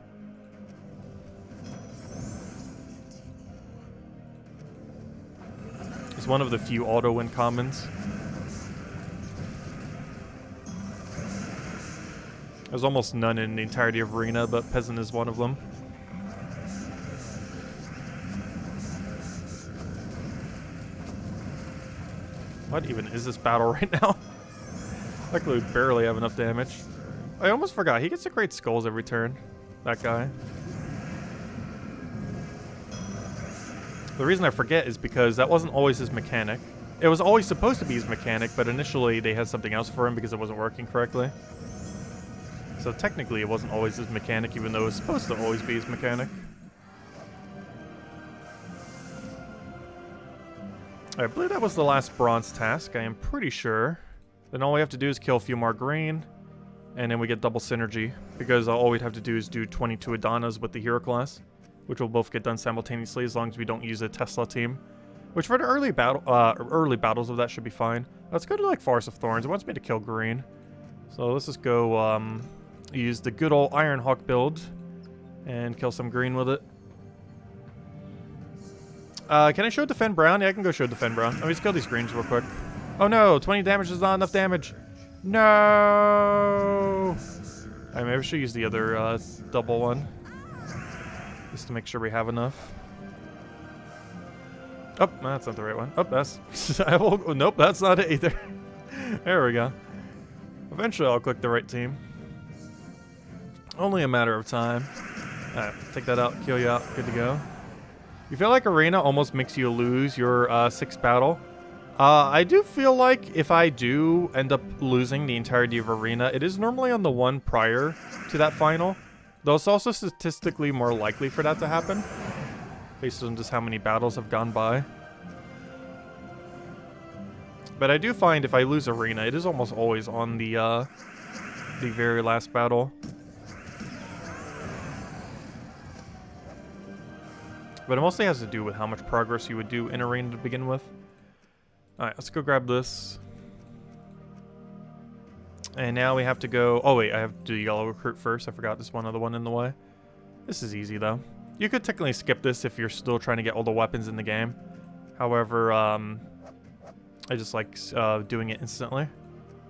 It's one of the few auto-win commons. There's almost none in the entirety of Arena, but Peasant is one of them. What even is this battle right now? Luckily, we barely have enough damage. I almost forgot. He gets to create skulls every turn. That guy. The reason I forget is because that wasn't always his mechanic. It was always supposed to be his mechanic, but initially they had something else for him because it wasn't working correctly. So technically it wasn't always his mechanic, even though it was supposed to always be his mechanic. I believe that was the last bronze task, I am pretty sure. Then all we have to do is kill a few more green, and then we get double synergy, because all we'd have to do is do 22 Adanas with the hero class, which will both get done simultaneously as long as we don't use a Tesla team. Which for the early battles of that should be fine. Let's go to like Forest of Thorns. It wants me to kill green. So let's just go use the good old Ironhawk build and kill some green with it. Can I show Defend Brown? Yeah, I can go show Defend Brown. Let me just kill these greens real quick. Oh no, 20 damage is not enough damage. No! Alright, maybe I should use the other double one. Just to make sure we have enough. Oh, no, that's not the right one. Oh, that's... nope, that's not it either. There we go. Eventually I'll click the right team. Only a matter of time. Alright, take that out, kill you out, good to go. You feel like Arena almost makes you lose your 6th battle? I do feel like if I do end up losing the entirety of Arena, it is normally on the one prior to that final. Though it's also statistically more likely for that to happen, based on just how many battles have gone by. But I do find if I lose Arena, it is almost always on the very last battle. But it mostly has to do with how much progress you would do in Arena to begin with. Alright, let's go grab this. And now we have to go... Oh wait, I have to do Yellow Recruit first. I forgot this one other one in the way. This is easy though. You could technically skip this if you're still trying to get all the weapons in the game. However, I just like doing it instantly,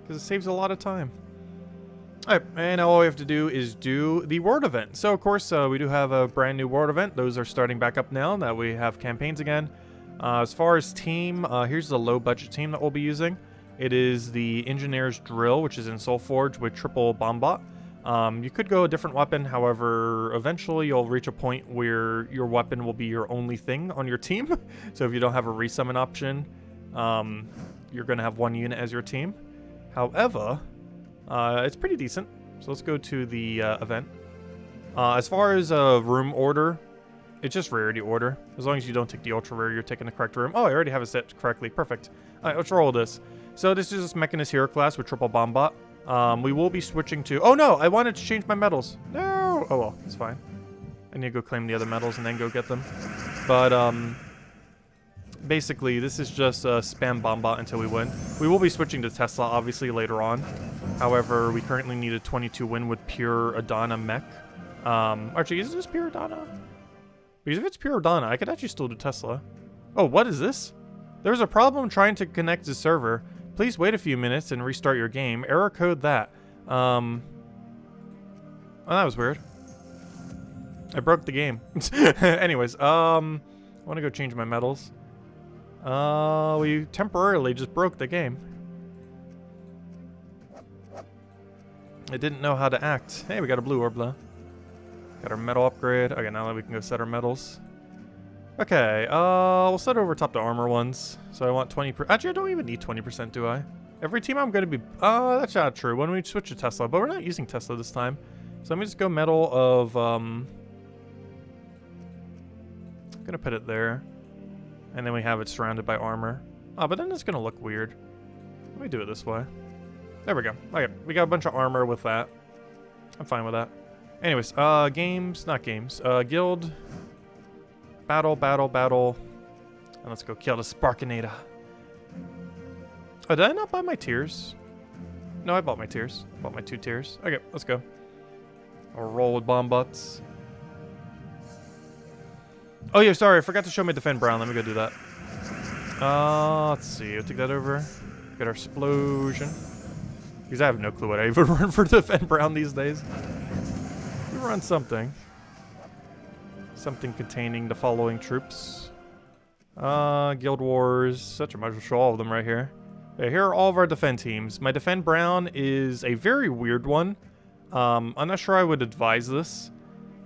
because it saves a lot of time. Alright, and now all we have to do is do the World event. So of course, we do have a brand new World event. Those are starting back up now that we have campaigns again. As far as team, here's the low budget team that we'll be using. It is the Engineer's Drill, which is in Soulforge with triple bomb bot. You could go a different weapon, however, eventually you'll reach a point where your weapon will be your only thing on your team. So if you don't have a resummon option, you're going to have one unit as your team. However, it's pretty decent. So let's go to the event. As far as room order, it's just rarity order. As long as you don't take the ultra rare, you're taking the correct room. Oh, I already have it set correctly. Perfect. All right, let's roll this. So this is this Mechanist Hero class with triple bomb bot. We will be switching to... Oh no, I wanted to change my medals. No. Oh well, it's fine. I need to go claim the other medals and then go get them. But basically, this is just spam bomb bot until we win. We will be switching to Tesla, obviously, later on. However, we currently need a 22 win with pure Adana mech. Archie, is this pure Adana? Because if it's pure Adana, I could actually still do Tesla. Oh, what is this? There's a problem trying to connect the server. Please wait a few minutes and restart your game. Error code that. Oh, that was weird. I broke the game. Anyways, I want to go change my medals. We temporarily just broke the game. I didn't know how to act. Hey, we got a blue orb though. Got our medal upgrade. Okay, now that we can go set our medals. Okay, we'll set over top the armor ones. So I want 20%. Actually, I don't even need 20%, do I? Every team I'm going to be... that's not true. When we switch to Tesla, but we're not using Tesla this time. So let me just go medal of... I'm going to put it there. And then we have it surrounded by armor. Oh, but then it's going to look weird. Let me do it this way. There we go. Okay, we got a bunch of armor with that. I'm fine with that. Anyways, games, not games. Guild. Battle. And let's go kill the Sparkinator. Oh, did I not buy my tiers? No, I bought my tiers. I bought my 2 tiers. Okay, let's go. I'll roll with bomb bots. Oh yeah, sorry, I forgot to show my Defend Brown. Let me go do that. Let's see. I'll take that over. Get our explosion. Because I have no clue what I even run for Defend Brown these days. We run something. Something containing the following troops. Guild Wars. Such a might as well show all of them right here. Okay, here are all of our defend teams. My Defend Brown is a very weird one. I'm not sure I would advise this,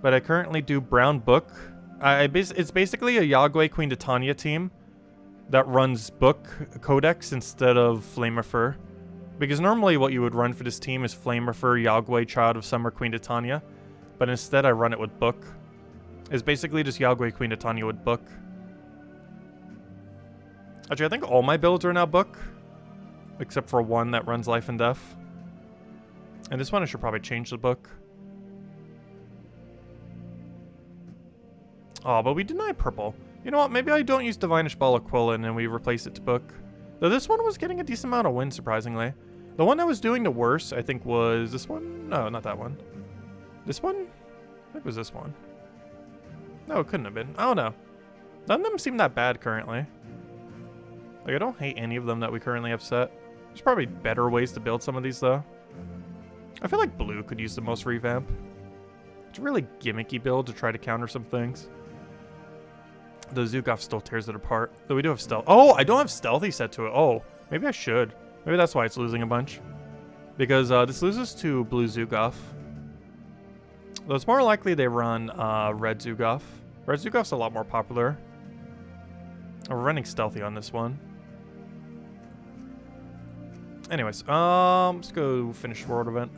but I currently do Brown Book. It's basically a Yagwe Queen Titania team that runs Book Codex instead of Flamefer. Because normally what you would run for this team is Flamefer, Yagwe, Child of Summer, Queen Titania. But instead I run it with Book. It's basically just Yagwe Queen Titania with Book. Actually, I think all my builds are now Book. Except for one that runs Life and Death. And this one I should probably change the Book. Oh, but we denied purple. You know what? Maybe I don't use Divinish Ball Aquila and we replace it to Book. Though this one was getting a decent amount of wins, surprisingly. The one that was doing the worst, I think, was this one. No, not that one. This one? I think it was this one. No, it couldn't have been. I don't know. None of them seem that bad currently. Like, I don't hate any of them that we currently have set. There's probably better ways to build some of these, though. I feel like blue could use the most revamp. It's a really gimmicky build to try to counter some things. The Zugov still tears it apart. Though we do have stealth. Oh, I don't have stealthy set to it. Oh, maybe I should. Maybe that's why it's losing a bunch. Because this loses to blue Zugov. Though it's more likely they run red Zugov. Red Zugov's a lot more popular. We're running stealthy on this one. Anyways, let's go finish World Event.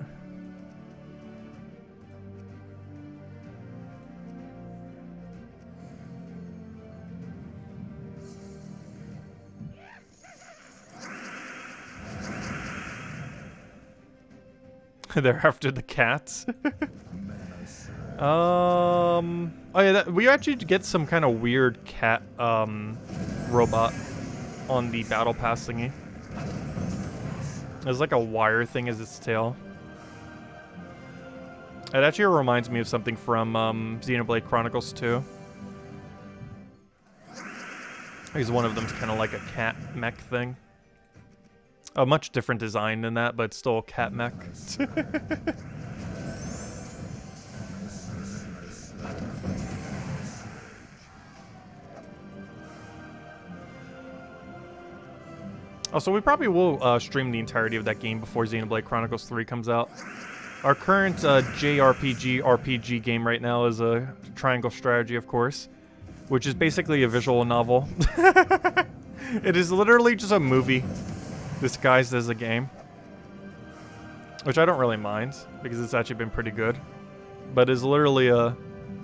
They're after the cats. Oh yeah, we actually get some kind of weird cat robot on the battle pass thingy. There's like a wire thing as its tail. It actually reminds me of something from Xenoblade Chronicles 2. Because one of them's kind of like a cat mech thing. A much different design than that, but it's still a cat mech. Also, we probably will stream the entirety of that game before Xenoblade Chronicles 3 comes out. Our current JRPG RPG game right now is a Triangle Strategy, of course, which is basically a visual novel. It is literally just a movie disguised as a game, which I don't really mind because it's actually been pretty good, but is literally a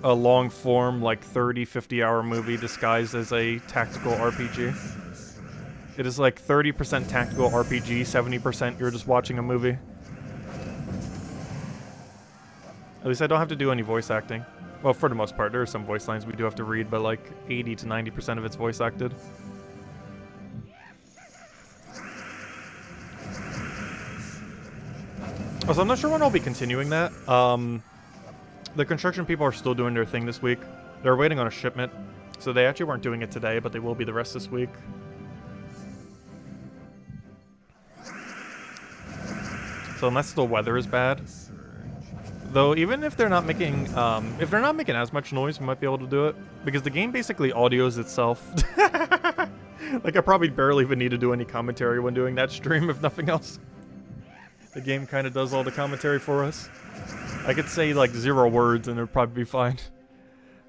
long form, like 30-50 hour movie disguised as a tactical RPG. It is like 30% tactical RPG, 70% you're just watching a movie. At least I don't have to do any voice acting. Well, for the most part, there are some voice lines we do have to read, but like 80 to 90% of it's voice acted. Also, I'm not sure when I'll be continuing that. The construction people are still doing their thing this week. They're waiting on a shipment, so they actually weren't doing it today, but they will be the rest this week. So unless the weather is bad, though, even if they're not making as much noise, we might be able to do it because the game basically audios itself. Like I probably barely even need to do any commentary when doing that stream, if nothing else. The game kind of does all the commentary for us. I could say like 0 words and it'd probably be fine.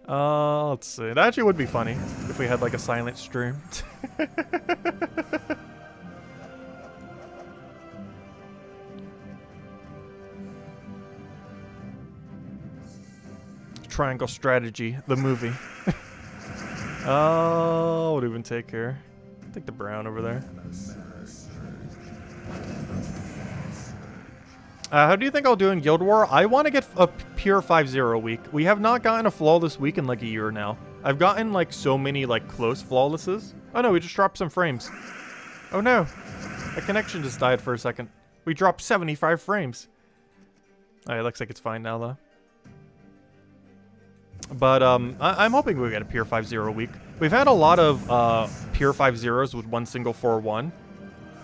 Let's see. That actually would be funny if we had like a silent stream. Triangle Strategy, the movie. Oh, what do we even take here? Take the brown over there. How do you think I'll do in Guild War? I want to get a pure 5-0 week. We have not gotten a flawless week in like a year now. I've gotten like so many like close flawlesses. Oh no, we just dropped some frames. Oh no, the connection just died for a second. We dropped 75 frames. Alright, looks like it's fine now though. But I'm hoping we get a pure 5-0 week. We've had a lot of pure 5-0s with one single 4-1.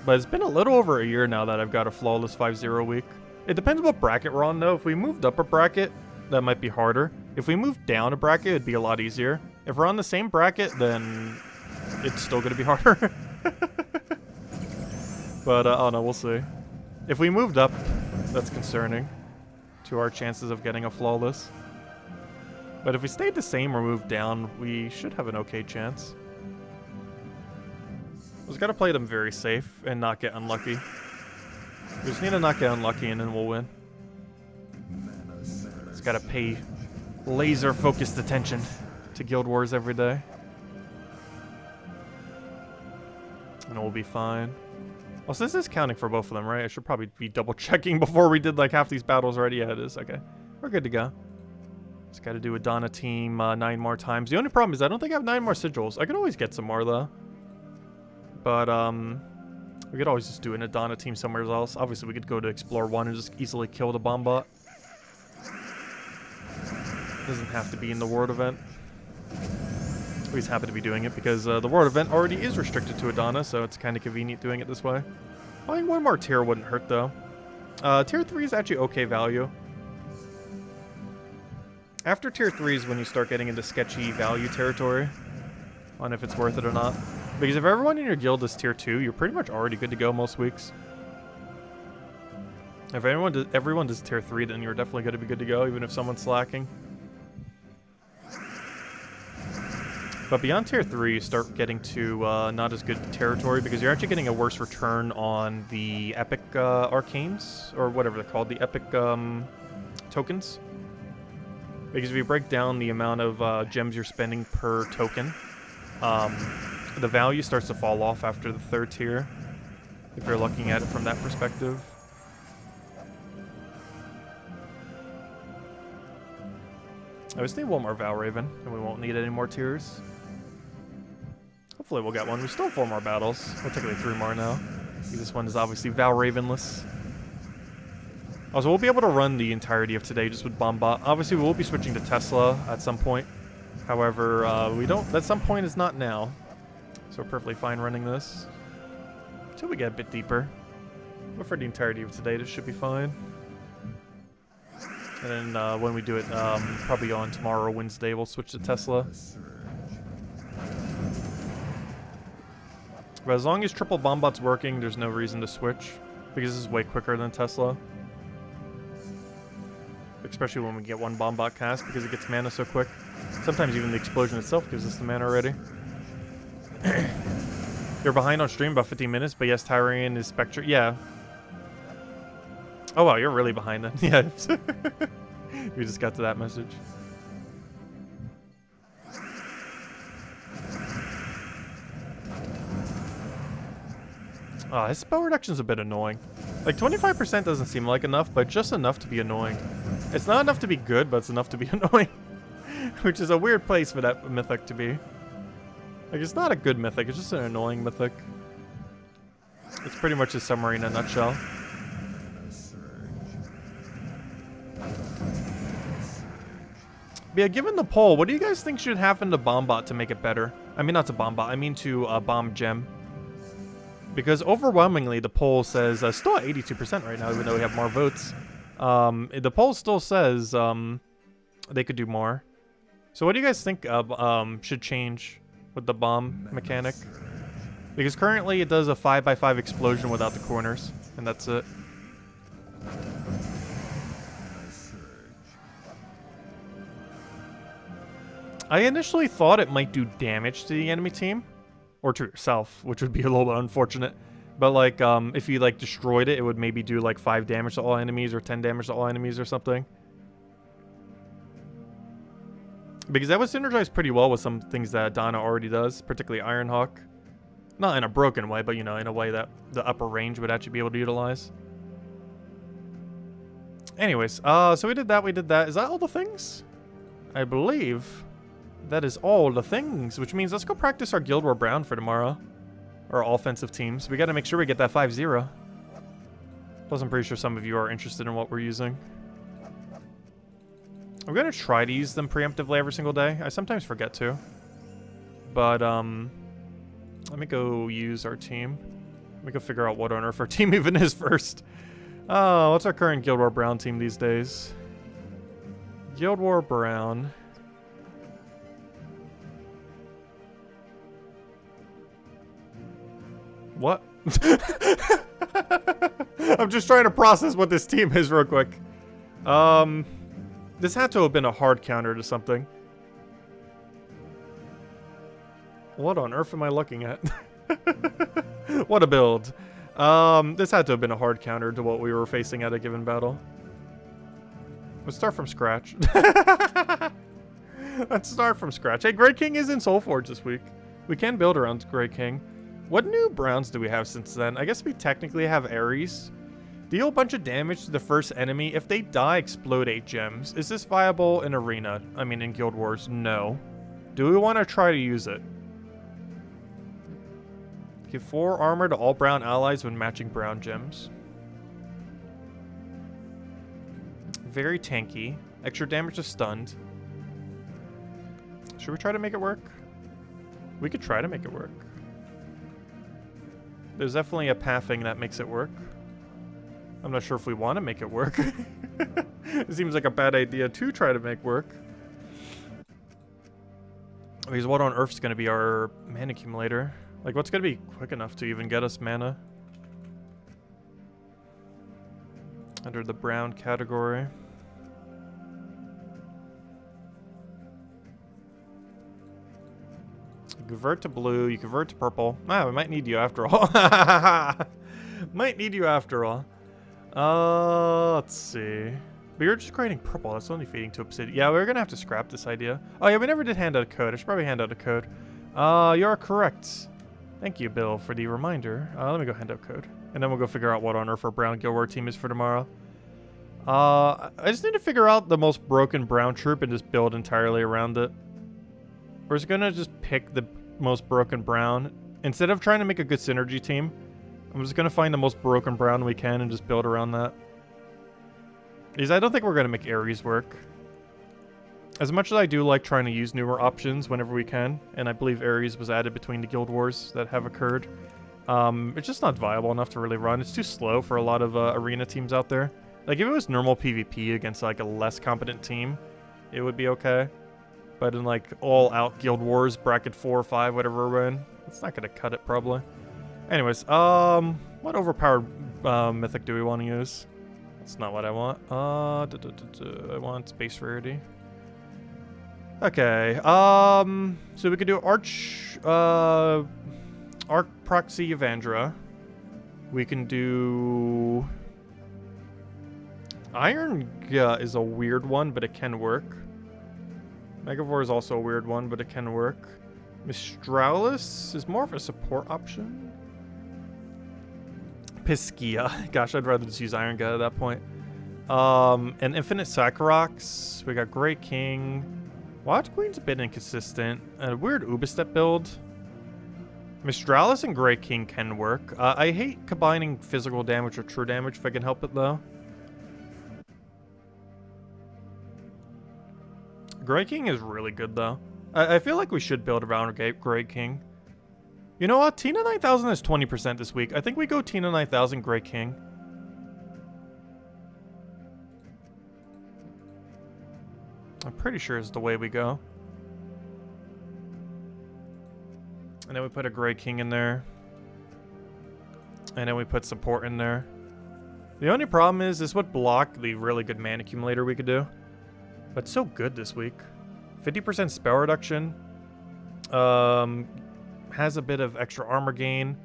But it's been a little over a year now that I've got a flawless 5-0 week. It depends what bracket we're on though. If we moved up a bracket, that might be harder. If we moved down a bracket, it'd be a lot easier. If we're on the same bracket, then it's still going to be harder. But I don't know, we'll see. If we moved up, that's concerning to our chances of getting a flawless. But if we stayed the same or moved down, we should have an okay chance. We just gotta play them very safe and not get unlucky. We just need to not get unlucky and then we'll win. Just gotta pay laser-focused attention to Guild Wars every day. And we'll be fine. Well, so this is counting for both of them, right? I should probably be double-checking before we did like half these battles already. Yeah, it is. Okay. We're good to go. Just gotta do Adana team 9 more times. The only problem is I don't think I have 9 more sigils. I could always get some more though. But we We could always just do an Adana team somewhere else. Obviously, we could go to Explore 1 and just easily kill the bomb bot. Doesn't have to be in the World event. We just happen to be doing it because the World event already is restricted to Adana, so it's kind of convenient doing it this way. I think one more tier wouldn't hurt, though. Tier 3 is actually okay value. After tier 3 is when you start getting into sketchy value territory on if it's worth it or not. Because if everyone in your guild is tier 2, you're pretty much already good to go most weeks. If everyone does tier 3, then you're definitely going to be good to go, even if someone's slacking. But beyond tier 3, you start getting to not as good territory because you're actually getting a worse return on the epic arcanes, or whatever they're called, the epic tokens. Because if you break down the amount of gems you're spending per token, the value starts to fall off after the 3rd tier, if you're looking at it from that perspective. I just need one more Valraven, and we won't need any more tiers. Hopefully we'll get one. We still have 4 more battles. Well, technically 3 more now. This one is obviously Valravenless. Also, we'll be able to run the entirety of today just with Bombot. Obviously, we will be switching to Tesla at some point. However, we don't... At some point is not now. So we're perfectly fine running this. Until we get a bit deeper. But for the entirety of today, this should be fine. And then when we do it, probably on tomorrow or Wednesday, we'll switch to Tesla. But as long as triple Bombot's working, there's no reason to switch. Because this is way quicker than Tesla. Especially when we get one Bombot cast, because it gets mana so quick. Sometimes even the explosion itself gives us the mana already. You're behind on stream about 15 minutes, but yes, Tyrian is Spectre. Yeah. Oh wow, you're really behind then. Yeah. We just got to that message. His spell reduction is a bit annoying. Like 25% doesn't seem like enough, but just enough to be annoying. It's not enough to be good, but it's enough to be annoying. Which is a weird place for that mythic to be. Like, it's not a good mythic, it's just an annoying mythic. It's pretty much a summary in a nutshell. But yeah, given the poll, what do you guys think should happen to Bombot to make it better? I mean, not to Bombot, I mean to Bomb Gem. Because overwhelmingly, the poll says, still at 82% right now, even though we have more votes. The poll still says they could do more. So what do you guys think should change with the bomb mechanic? Because currently it does a 5x5 explosion without the corners, and that's it. I initially thought it might do damage to the enemy team. Or to yourself, which would be a little bit unfortunate. But like, if you like destroyed it, it would maybe do like 5 damage to all enemies or 10 damage to all enemies or something. Because that would synergize pretty well with some things that Dana already does, particularly Ironhawk. Not in a broken way, but you know, in a way that the upper range would actually be able to utilize. Anyways, so we did that. Is that all the things? I believe that is all the things, which means let's go practice our Guild War Brown for tomorrow. Our offensive teams. We gotta make sure we get that 5-0. Plus, I'm pretty sure some of you are interested in what we're using. I'm gonna try to use them preemptively every single day. I sometimes forget to. But, let me go use our team. Let me go figure out what on earth our team even is first. Oh, what's our current Guild War Brown team these days? Guild War Brown. What? I'm just trying to process what this team is real quick. This had to have been a hard counter to something. What on earth am I looking at? What a build. This had to have been a hard counter to what we were facing at a given battle. Let's start from scratch. Let's start from scratch. Hey, Grey King is in Soulforge this week. We can build around Grey King. What new Browns do we have since then? I guess we technically have Ares. Deal a bunch of damage to the first enemy. If they die, explode 8 gems. Is this viable in Arena? I mean, in Guild Wars? No. Do we want to try to use it? Give 4 armor to all brown allies when matching brown gems. Very tanky. Extra damage to stunned. Should we try to make it work? We could try to make it work. There's definitely a pathing that makes it work. I'm not sure if we want to make it work. It seems like a bad idea to try to make work. Because what on earth is going to be our mana accumulator? Like, what's going to be quick enough to even get us mana? Under the brown category. You convert to blue, you convert to purple. Ah, we might need you after all. Might need you after all. Let's see. But you're just creating purple. That's only feeding to obsidian. Yeah, we're gonna have to scrap this idea. Oh yeah, we never did hand out a code. I should probably hand out a code. You're correct. Thank you, Bill, for the reminder. Let me go hand out code. And then we'll go figure out what on earth our brown Guild War team is for tomorrow. I just need to figure out the most broken brown troop and just build entirely around it. We're just gonna just pick the most broken brown. Instead of trying to make a good synergy team, I'm just gonna find the most broken brown we can and just build around that. Because I don't think we're gonna make Ares work. As much as I do like trying to use newer options whenever we can, and I believe Ares was added between the guild wars that have occurred, it's just not viable enough to really run. It's too slow for a lot of arena teams out there. Like, if it was normal PvP against like a less competent team, it would be okay. But in like all-out guild wars, bracket 4 or 5, whatever we're in, it's not gonna cut it probably. Anyways, what overpowered mythic do we want to use? That's not what I want. I want space rarity. Okay, so we could do Arc Proxy Evandra. We can do... Iron is a weird one, but it can work. Megavore is also a weird one, but it can work. Mistralis is more of a support option. Piskia. Gosh, I'd rather just use Iron Gut at that point. And Infinite Sakarox. We got Grey King. Wild Queen's a bit inconsistent. A weird Ubistep build. Mistralis and Grey King can work. I hate combining physical damage with true damage if I can help it, though. Grey King is really good, though. I feel like we should build around Grey King. You know what? Tina 9000 is 20% this week. I think we go Tina 9000, Grey King. I'm pretty sure it's the way we go. And then we put a Grey King in there. And then we put support in there. The only problem is this would block the really good mana accumulator we could do. But it's so good this week. 50% spell reduction. Has a bit of extra armor gain.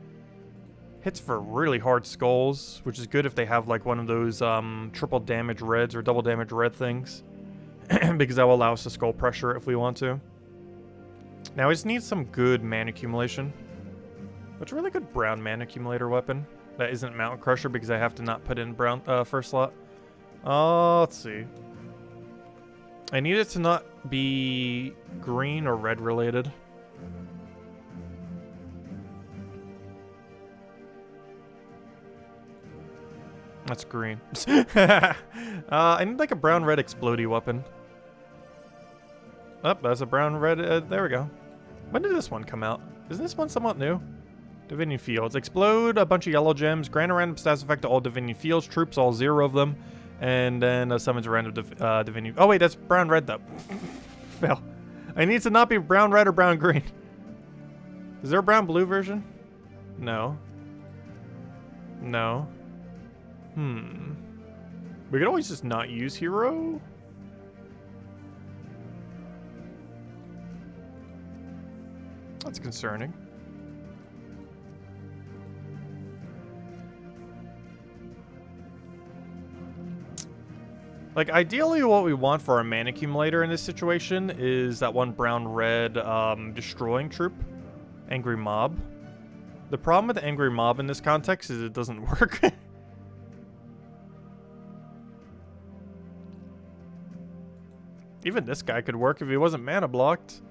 Hits for really hard skulls, which is good if they have like one of those triple damage reds or double damage red things. Because that will allow us to skull pressure if we want to. Now we just need some good mana accumulation. What's a really good brown mana accumulator weapon? That isn't Mountain Crusher because I have to not put in brown first slot. Let's see. I need it to not be green or red related. That's green. I need like a brown-red explodey weapon. Oh, that's a brown-red. There we go. When did this one come out? Isn't this one somewhat new? Divinion Fields. Explode a bunch of yellow gems. Grant a random stats effect to all Divinion Fields troops, all 0 of them. And then summons a random Divinion... Oh, wait, that's brown-red, though. Fail. I need to not be brown-red or brown-green. Is there a brown-blue version? No. No. We could always just not use hero. That's concerning. Like, ideally what we want for our mana accumulator in this situation is that one brown-red destroying troop. Angry Mob. The problem with the Angry Mob in this context is it doesn't work. Even this guy could work if he wasn't mana blocked.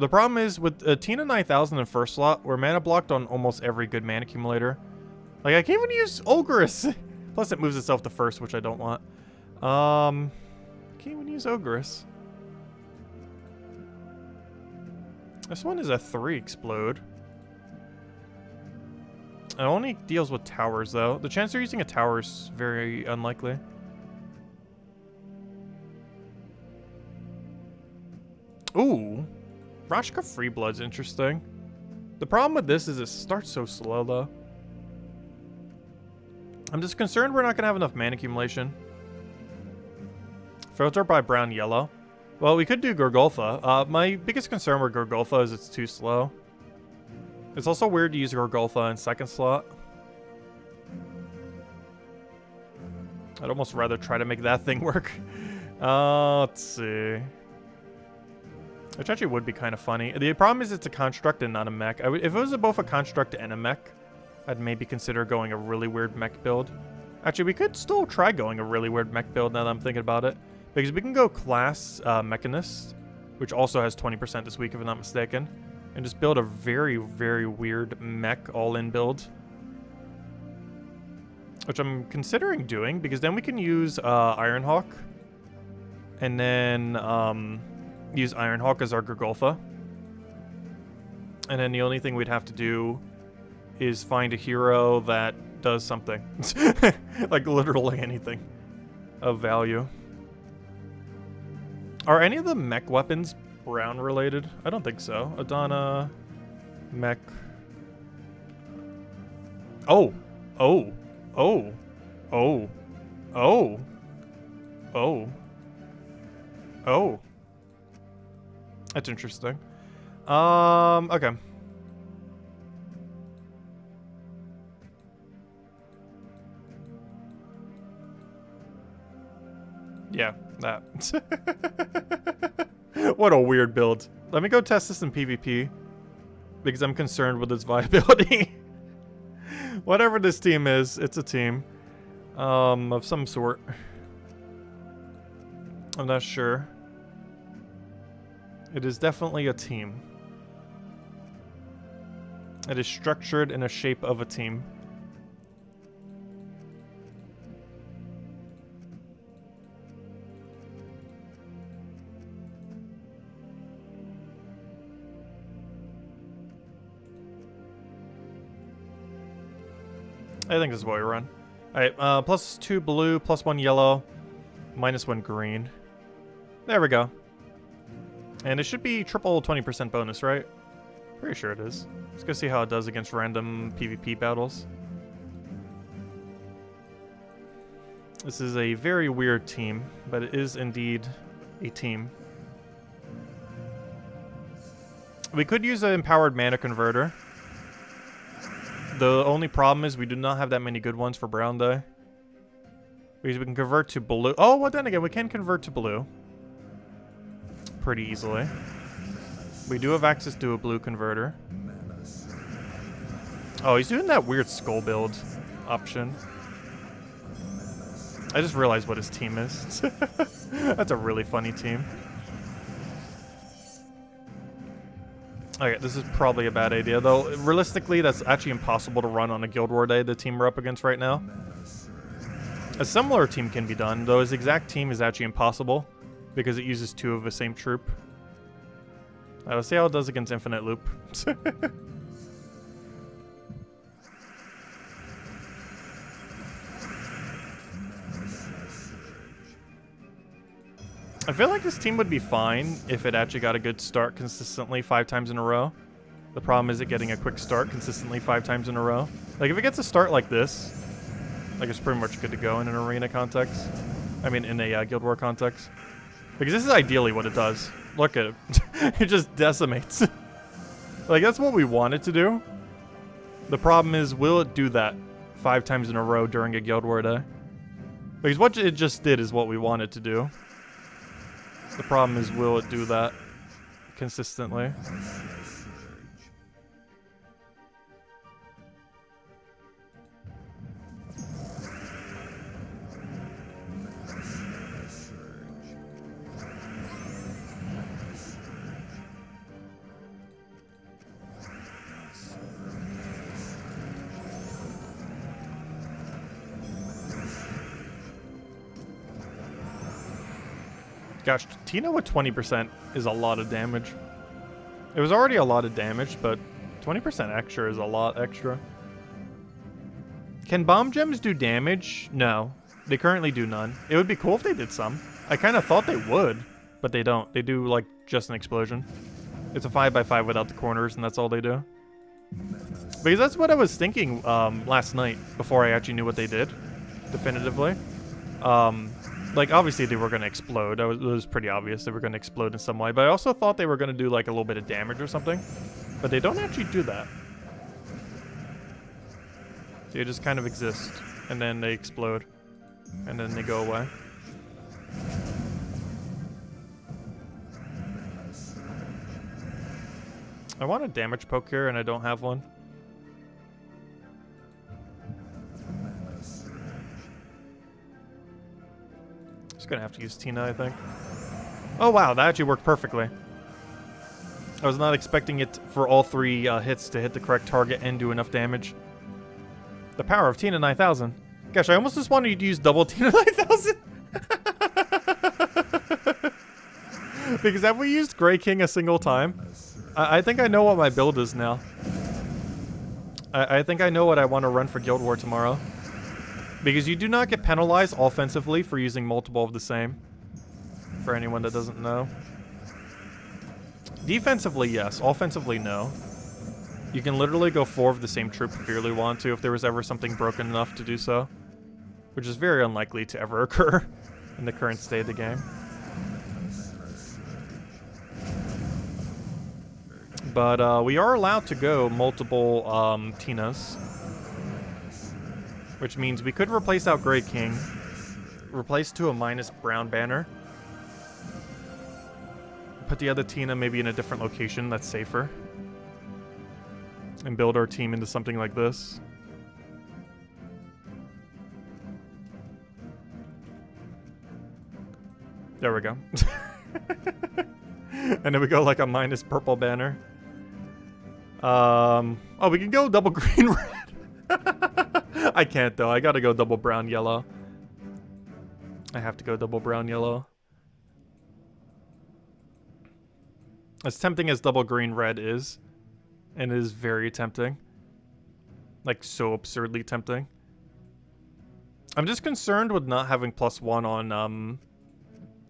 The problem is with Tina 9000 in first slot, we're mana blocked on almost every good mana accumulator. Like, I can't even use Ogress. Plus, it moves itself to first, which I don't want. Can't even use Ogress. This one is a 3 explode. It only deals with towers, though. The chance they're using a tower is very unlikely. Ooh. Rashka Freeblood's interesting. The problem with this is it starts so slow, though. I'm just concerned we're not going to have enough mana accumulation. Filter by brown yellow. Well, we could do Gorgolfa. My biggest concern with Gorgolfa is it's too slow. It's also weird to use Gorgolfa in second slot. I'd almost rather try to make that thing work. Let's see. Which actually would be kind of funny. The problem is it's a construct and not a mech. If it was both a construct and a mech, I'd maybe consider going a really weird mech build. Actually, we could still try going a really weird mech build now that I'm thinking about it. Because we can go class Mechanist, which also has 20% this week if I'm not mistaken. And just build a very, very weird mech all-in build. Which I'm considering doing, because then we can use Ironhawk. And then use Ironhawk as our Gorgolfa. And then the only thing we'd have to do is find a hero that does something. Like literally anything of value. Are any of the mech weapons brown related? I don't think so. Adana, mech. Oh, oh, oh, oh, oh, oh, oh. That's interesting. Okay. Yeah, that. What a weird build. Let me go test this in PvP. Because I'm concerned with its viability. Whatever this team is, it's a team. Of some sort. I'm not sure. It is definitely a team. It is structured in a shape of a team. I think this is what we run. Alright, +2 blue, +1 yellow, -1 green. There we go. And it should be triple 20% bonus, right? Pretty sure it is. Let's go see how it does against random PvP battles. This is a very weird team, but it is indeed a team. We could use an empowered mana converter. The only problem is we do not have that many good ones for brown die. Because we can convert to blue. Oh, well then again, we can convert to blue. Pretty easily. We do have access to a blue converter. Oh, he's doing that weird skull build option. I just realized what his team is. That's a really funny team. Okay, this is probably a bad idea, though. Realistically, that's actually impossible to run on a Guild War day, the team we're up against right now. A similar team can be done, though his exact team is actually impossible, because it uses 2 of the same troop. Let's see how it does against Infinite Loop. I feel like this team would be fine if it actually got a good start consistently 5 times in a row. The problem is it getting a quick start consistently 5 times in a row. Like, if it gets a start like this, like, it's pretty much good to go in an arena context. I mean, in a Guild War context. Because this is ideally what it does. Look at it. It just decimates. Like, that's what we want it to do. The problem is, will it do that 5 times in a row during a Guild War day? Because what it just did is what we want it to do. The problem is, will it do that consistently? Gosh, Tina with 20% is a lot of damage. It was already a lot of damage, but 20% extra is a lot extra. Can bomb gems do damage? No. They currently do none. It would be cool if they did some. I kind of thought they would, but they don't. They do, like, just an explosion. It's a 5x5 without the corners, and that's all they do. Because that's what I was thinking last night, before I actually knew what they did, definitively. Like, obviously they were going to explode. It was pretty obvious they were going to explode in some way. But I also thought they were going to do, like, a little bit of damage or something. But they don't actually do that. They just kind of exist, and then they explode, and then they go away. I want a damage poke here, and I don't have one. Just gonna have to use Tina, I think. Oh wow, that actually worked perfectly. I was not expecting it for all 3 hits to hit the correct target and do enough damage. The power of Tina 9000. Gosh, I almost just wanted to use double Tina 9000. Because have we used Grey King a single time? I think I know what my build is now. I think I know what I want to run for Guild War tomorrow. Because you do not get penalized offensively for using multiple of the same. For anyone that doesn't know. Defensively, yes. Offensively, no. You can literally go 4 of the same troop if you really want to, if there was ever something broken enough to do so. Which is very unlikely to ever occur in the current state of the game. But we are allowed to go multiple Tinas. Which means we could replace out Grey King. Replace to a minus brown banner. Put the other Tina maybe in a different location that's safer. And build our team into something like this. There we go. And then we go like a minus purple banner. Oh, we can go double green red. I can't though. I gotta go double brown yellow. I have to go double brown yellow. As tempting as double green red is, and it is very tempting. Like so absurdly tempting. I'm just concerned with not having +1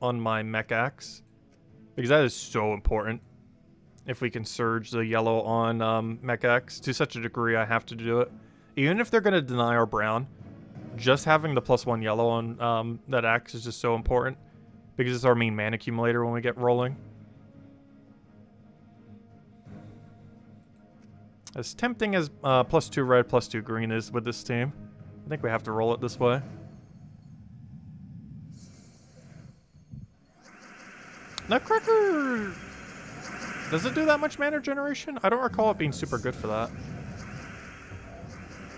on my mech axe. Because that is so important. If we can surge the yellow on mech axe to such a degree, I have to do it. Even if they're going to deny our brown, just having the +1 yellow on that axe is just so important. Because it's our main mana accumulator when we get rolling. As tempting as +2 red, +2 green is with this team, I think we have to roll it this way. Nutcracker! Does it do that much mana generation? I don't recall it being super good for that.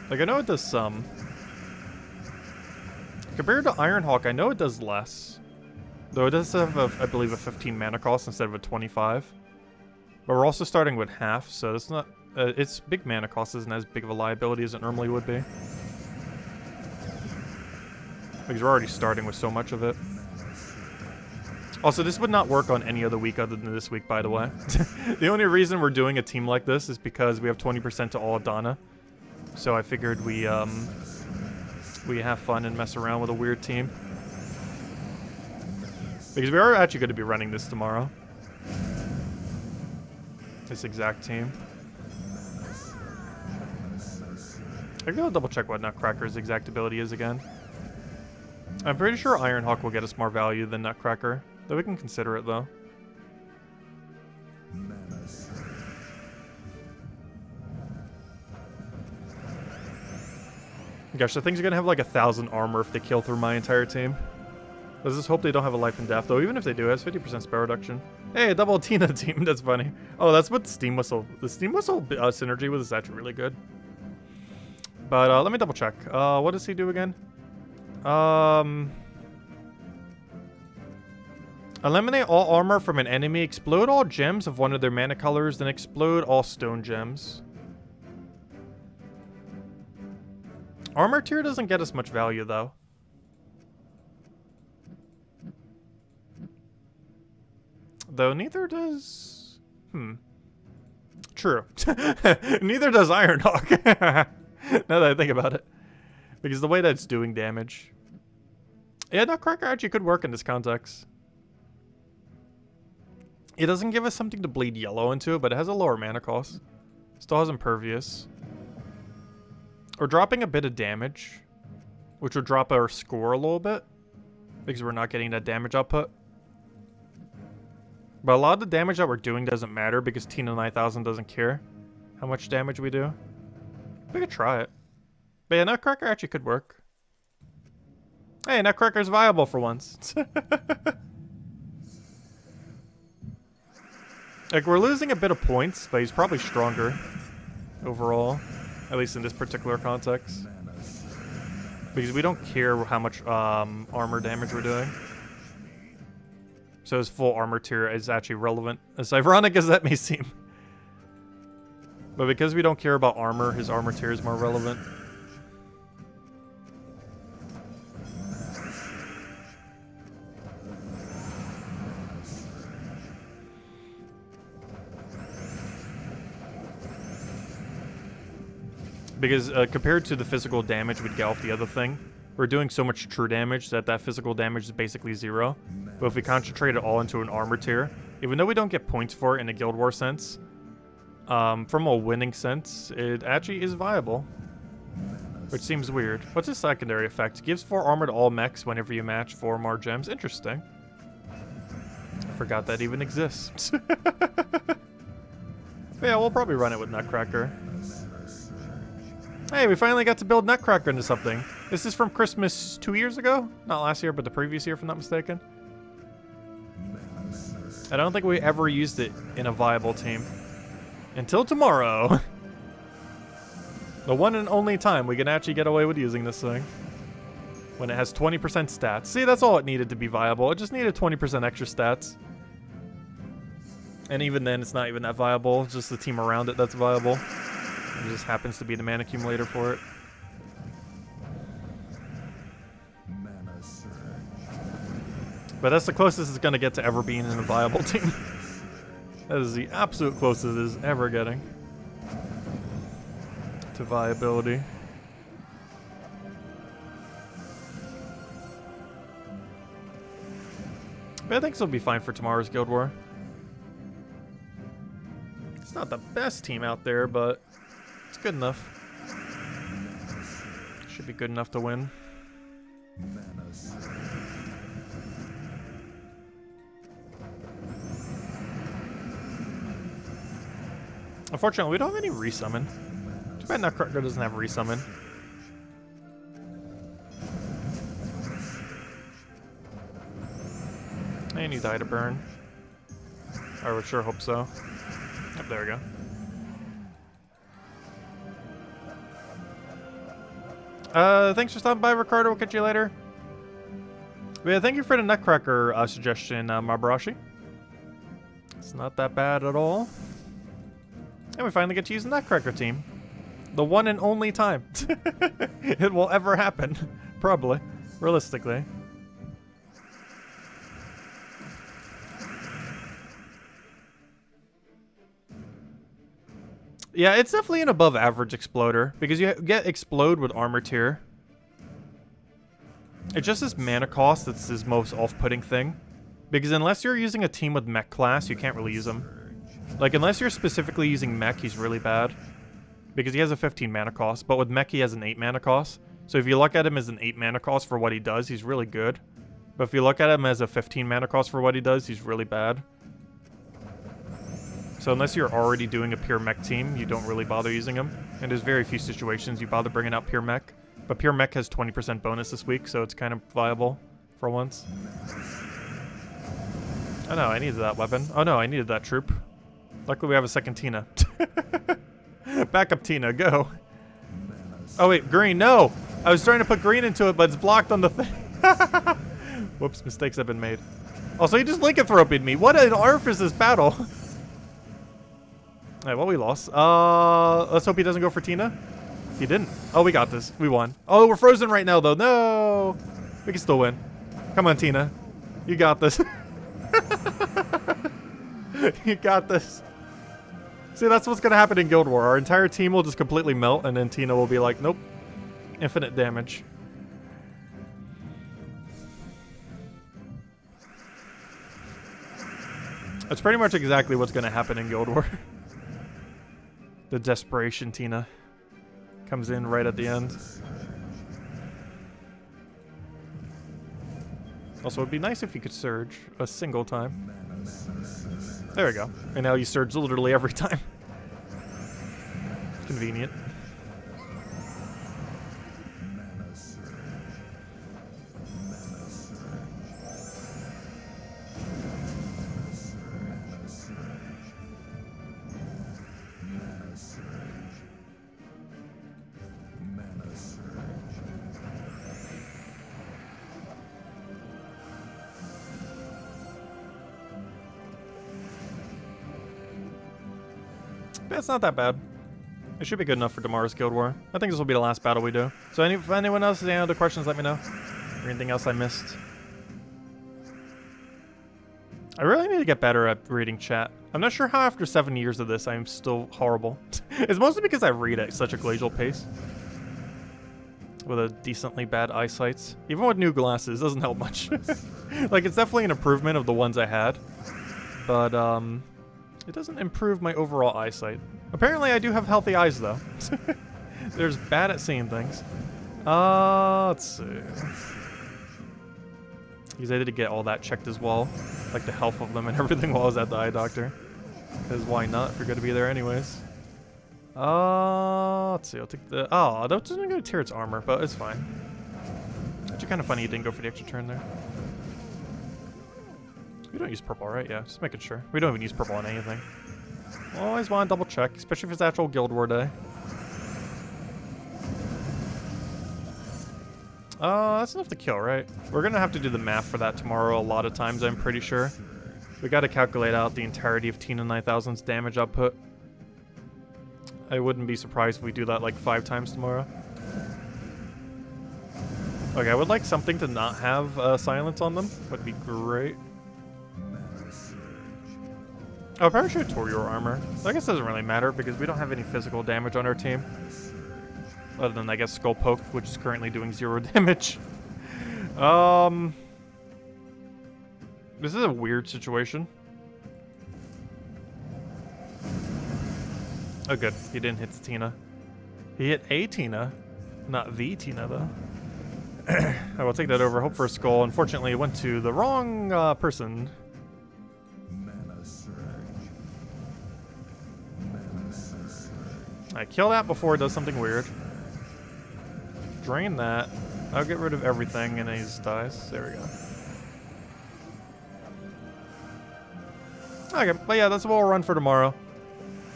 Like, I know it does some. Compared to Ironhawk, I know it does less. Though it does have, I believe, a 15 mana cost instead of a 25. But we're also starting with half, so it's not... its big mana cost isn't as big of a liability as it normally would be. Because we're already starting with so much of it. Also, this would not work on any other week other than this week, by the way. The only reason we're doing a team like this is because we have 20% to all Adana. So I figured we have fun and mess around with a weird team. Because we are actually going to be running this tomorrow. This exact team. I'm going to double check what Nutcracker's exact ability is again. I'm pretty sure Ironhawk will get us more value than Nutcracker. Though we can consider it though. Gosh, the thing's gonna have like 1,000 armor if they kill through my entire team. Let's just hope they don't have a life and death though. Even if they do, it has 50% spell reduction. Hey, a double Tina team, that's funny. Oh, that's what the Steam Whistle. The Steam Whistle synergy with is actually really good. But let me double check. What does he do again? Eliminate all armor from an enemy, explode all gems of one of their mana colors, then explode all stone gems. Armor tier doesn't get us much value, though. Though neither does... True. Neither does Ironhawk. Now that I think about it. Because the way that it's doing damage. Yeah, Nutcracker actually could work in this context. It doesn't give us something to bleed yellow into, but it has a lower mana cost. Still has Impervious. We're dropping a bit of damage, which would drop our score a little bit, because we're not getting that damage output. But a lot of the damage that we're doing doesn't matter, because Tina 9000 doesn't care how much damage we do. We could try it. But yeah, Nutcracker actually could work. Hey, Nutcracker's viable for once. Like, we're losing a bit of points, but he's probably stronger overall. At least in this particular context. Because we don't care how much armor damage we're doing. So his full armor tier is actually relevant. As ironic as that may seem. But because we don't care about armor, his armor tier is more relevant. Because compared to the physical damage we'd get off the other thing, we're doing so much true damage that that physical damage is basically zero. But if we concentrate it all into an armor tier, even though we don't get points for it in a Guild War sense, from a winning sense, it actually is viable. Which seems weird. What's his secondary effect? Gives 4 armor to all mechs whenever you match 4 more gems. Interesting. I forgot that even exists. But yeah, we'll probably run it with Nutcracker. Hey, we finally got to build Nutcracker into something. This is from Christmas 2 years ago? Not last year, but the previous year, if I'm not mistaken. I don't think we ever used it in a viable team. Until tomorrow. The one and only time we can actually get away with using this thing. When it has 20% stats. See, that's all it needed to be viable. It just needed 20% extra stats. And even then, it's not even that viable. It's just the team around it that's viable. It just happens to be the mana accumulator for it. But that's the closest it's going to get to ever being in a viable team. That is the absolute closest it is ever getting to viability. But I think this will be fine for tomorrow's Guild War. It's not the best team out there, but it's good enough. Should be good enough to win. Unfortunately, we don't have any resummon. Too bad Nutcracker doesn't have resummon. And you die to burn. I would sure hope so. Yep, there we go. Thanks for stopping by, Ricardo. We'll catch you later. But yeah, thank you for the Nutcracker suggestion, Mabarashi. It's not that bad at all. And we finally get to use the Nutcracker team. The one and only time it will ever happen. Probably. Realistically. Yeah, it's definitely an above average exploder. Because you get explode with armor tier. It's just this mana cost that's his most off-putting thing. Because unless you're using a team with mech class, you can't really use him. Like, unless you're specifically using mech, he's really bad. Because he has a 15 mana cost, but with mech he has an 8 mana cost. So if you look at him as an 8 mana cost for what he does, he's really good. But if you look at him as a 15 mana cost for what he does, he's really bad. So unless you're already doing a pure mech team, you don't really bother using him. And there's very few situations you bother bringing out pure mech. But pure mech has 20% bonus this week, so it's kind of viable for once. Oh no, I needed that weapon. Oh no, I needed that troop. Luckily we have a second Tina. Backup Tina, go. Oh wait, green, no! I was trying to put green into it, but it's blocked on the thing. Whoops, mistakes have been made. Also, he just lycanthropied me. What an arf is this battle? Alright, well, we lost. Let's hope he doesn't go for Tina. He didn't. Oh, we got this. We won. Oh, we're frozen right now, though. No! We can still win. Come on, Tina. You got this. You got this. See, that's what's gonna happen in Guild War. Our entire team will just completely melt, and then Tina will be like, nope. Infinite damage. That's pretty much exactly what's gonna happen in Guild War. The desperation Tina comes in right at the end. Also, it'd be nice if you could surge a single time. There we go. And now you surge literally every time. Convenient. It's not that bad. It should be good enough for tomorrow's Guild War. I think this will be the last battle we do. So if anyone else has any other questions, let me know. Or anything else I missed. I really need to get better at reading chat. I'm not sure how after 7 years of this I'm still horrible. It's mostly because I read at such a glacial pace. With a decently bad eyesight. Even with new glasses, doesn't help much. Like, it's definitely an improvement of the ones I had. But, it doesn't improve my overall eyesight. Apparently I do have healthy eyes, though. They're just bad at seeing things. Let's see. Because I did get all that checked as well. Like the health of them and everything while I was at the eye doctor. Because why not if you're going to be there anyways. Let's see. I'll take the... Oh, that doesn't go to tear its armor, but it's fine. Actually kind of funny you didn't go for the extra turn there. We don't use purple, right? Yeah, just making sure. We don't even use purple on anything. Always want to double check, especially if it's actual Guild War day. That's enough to kill, right? We're gonna have to do the math for that tomorrow a lot of times, I'm pretty sure. We gotta calculate out the entirety of Tina 9000's damage output. I wouldn't be surprised if we do that like 5 times tomorrow. Okay, I would like something to not have silence on them. Would be great. Oh, I probably should have Torior armor. I guess it doesn't really matter because we don't have any physical damage on our team. Other than, I guess, Skull Poke, which is currently doing 0 damage. This is a weird situation. Oh, good. He didn't hit Tina. He hit a Tina, not the Tina, though. I will take that over. Hope for a skull. Unfortunately, it went to the wrong person. I kill that before it does something weird. Drain that. I'll get rid of everything and then he just dies. There we go. Okay, but yeah, that's what we'll run for tomorrow.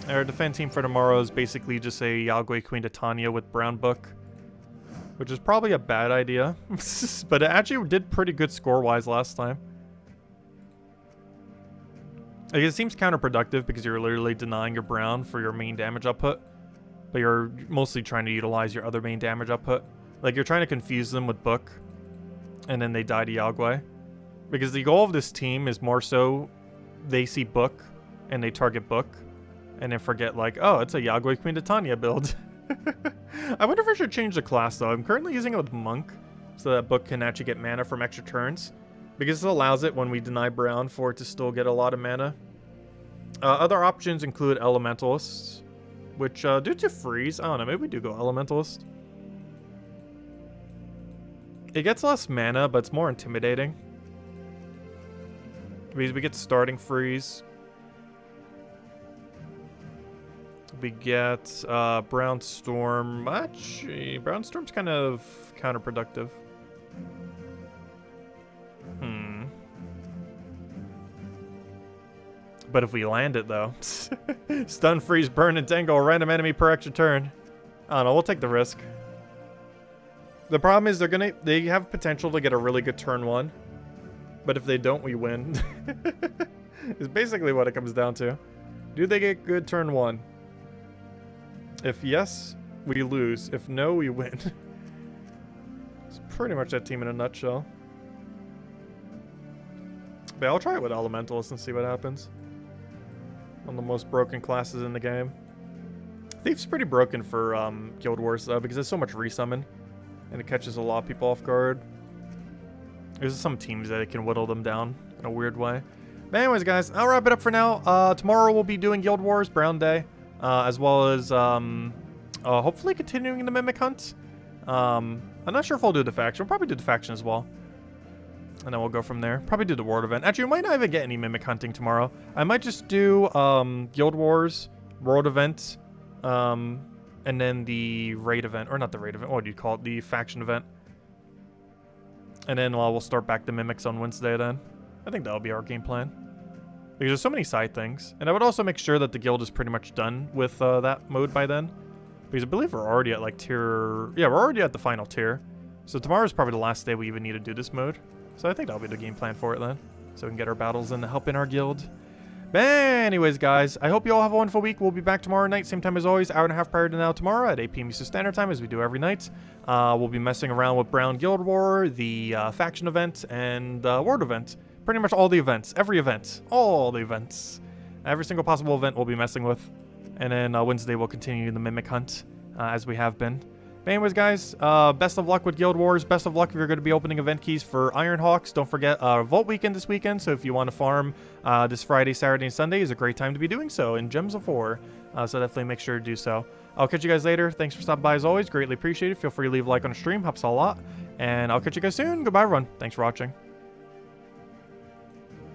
Our defend team for tomorrow is basically just a Yagwe Queen Titania with Brown Book. Which is probably a bad idea. But it actually did pretty good score-wise last time. Like, it seems counterproductive because you're literally denying your Brown for your main damage output. But you're mostly trying to utilize your other main damage output. Like, you're trying to confuse them with Book. And then they die to Yagwe. Because the goal of this team is more so they see Book and they target Book. And then forget, like, oh, it's a Yagwe Queen Titania build. I wonder if I should change the class, though. I'm currently using it with Monk. So that Book can actually get mana from extra turns. Because this allows it, when we deny Brown, for it to still get a lot of mana. Other options include Elementalists. Which, due to freeze, I don't know, maybe we do go Elementalist. It gets less mana, but it's more intimidating. Because we get starting freeze. We get Brown Storm. Actually, Brown Storm's kind of counterproductive. But if we land it, though. Stun, freeze, burn, and tangle a random enemy per extra turn. I don't know, we'll take the risk. The problem is they have potential to get a really good turn 1. But if they don't, we win. It's basically what it comes down to. Do they get good turn 1? If yes, we lose. If no, we win. It's pretty much that team in a nutshell. But I'll try it with Elementalist and see what happens. One of the most broken classes in the game. Thief's pretty broken for Guild Wars though, because there's so much resummon, and it catches a lot of people off guard. There's some teams that it can whittle them down in a weird way. But anyways, guys, I'll wrap it up for now. Tomorrow we'll be doing Guild Wars, Brown Day, as well as hopefully continuing the Mimic Hunt. I'm not sure if I'll do the faction. We'll probably do the faction as well. And then we'll go from there. Probably do the World event. Actually, we might not even get any Mimic Hunting tomorrow. I might just do Guild Wars, World event, and then the raid event. Or not the raid event. What do you call it? The faction event. And then we'll start back the Mimics on Wednesday then. I think that'll be our game plan. Because there's so many side things. And I would also make sure that the guild is pretty much done with that mode by then. Because I believe we're already at like tier... Yeah, we're already at the final tier. So tomorrow's probably the last day we even need to do this mode. So I think that'll be the game plan for it then. So we can get our battles in to help in our guild. But anyways, guys, I hope you all have a wonderful week. We'll be back tomorrow night, same time as always, hour and a half prior to now tomorrow at 8 p.m. Eastern Standard Time, as we do every night. We'll be messing around with Brown Guild War, the faction event, and World event. Pretty much all the events, every event, all the events. Every single possible event we'll be messing with. And then Wednesday we'll continue the Mimic Hunt, as we have been. But anyways, guys, best of luck with Guild Wars. Best of luck if you're going to be opening event keys for Ironhawks. Don't forget Vault Weekend this weekend. So if you want to farm this Friday, Saturday, and Sunday is a great time to be doing so in Gems of War. So definitely make sure to do so. I'll catch you guys later. Thanks for stopping by as always. Greatly appreciated. Feel free to leave a like on the stream. Helps a lot. And I'll catch you guys soon. Goodbye, everyone. Thanks for watching.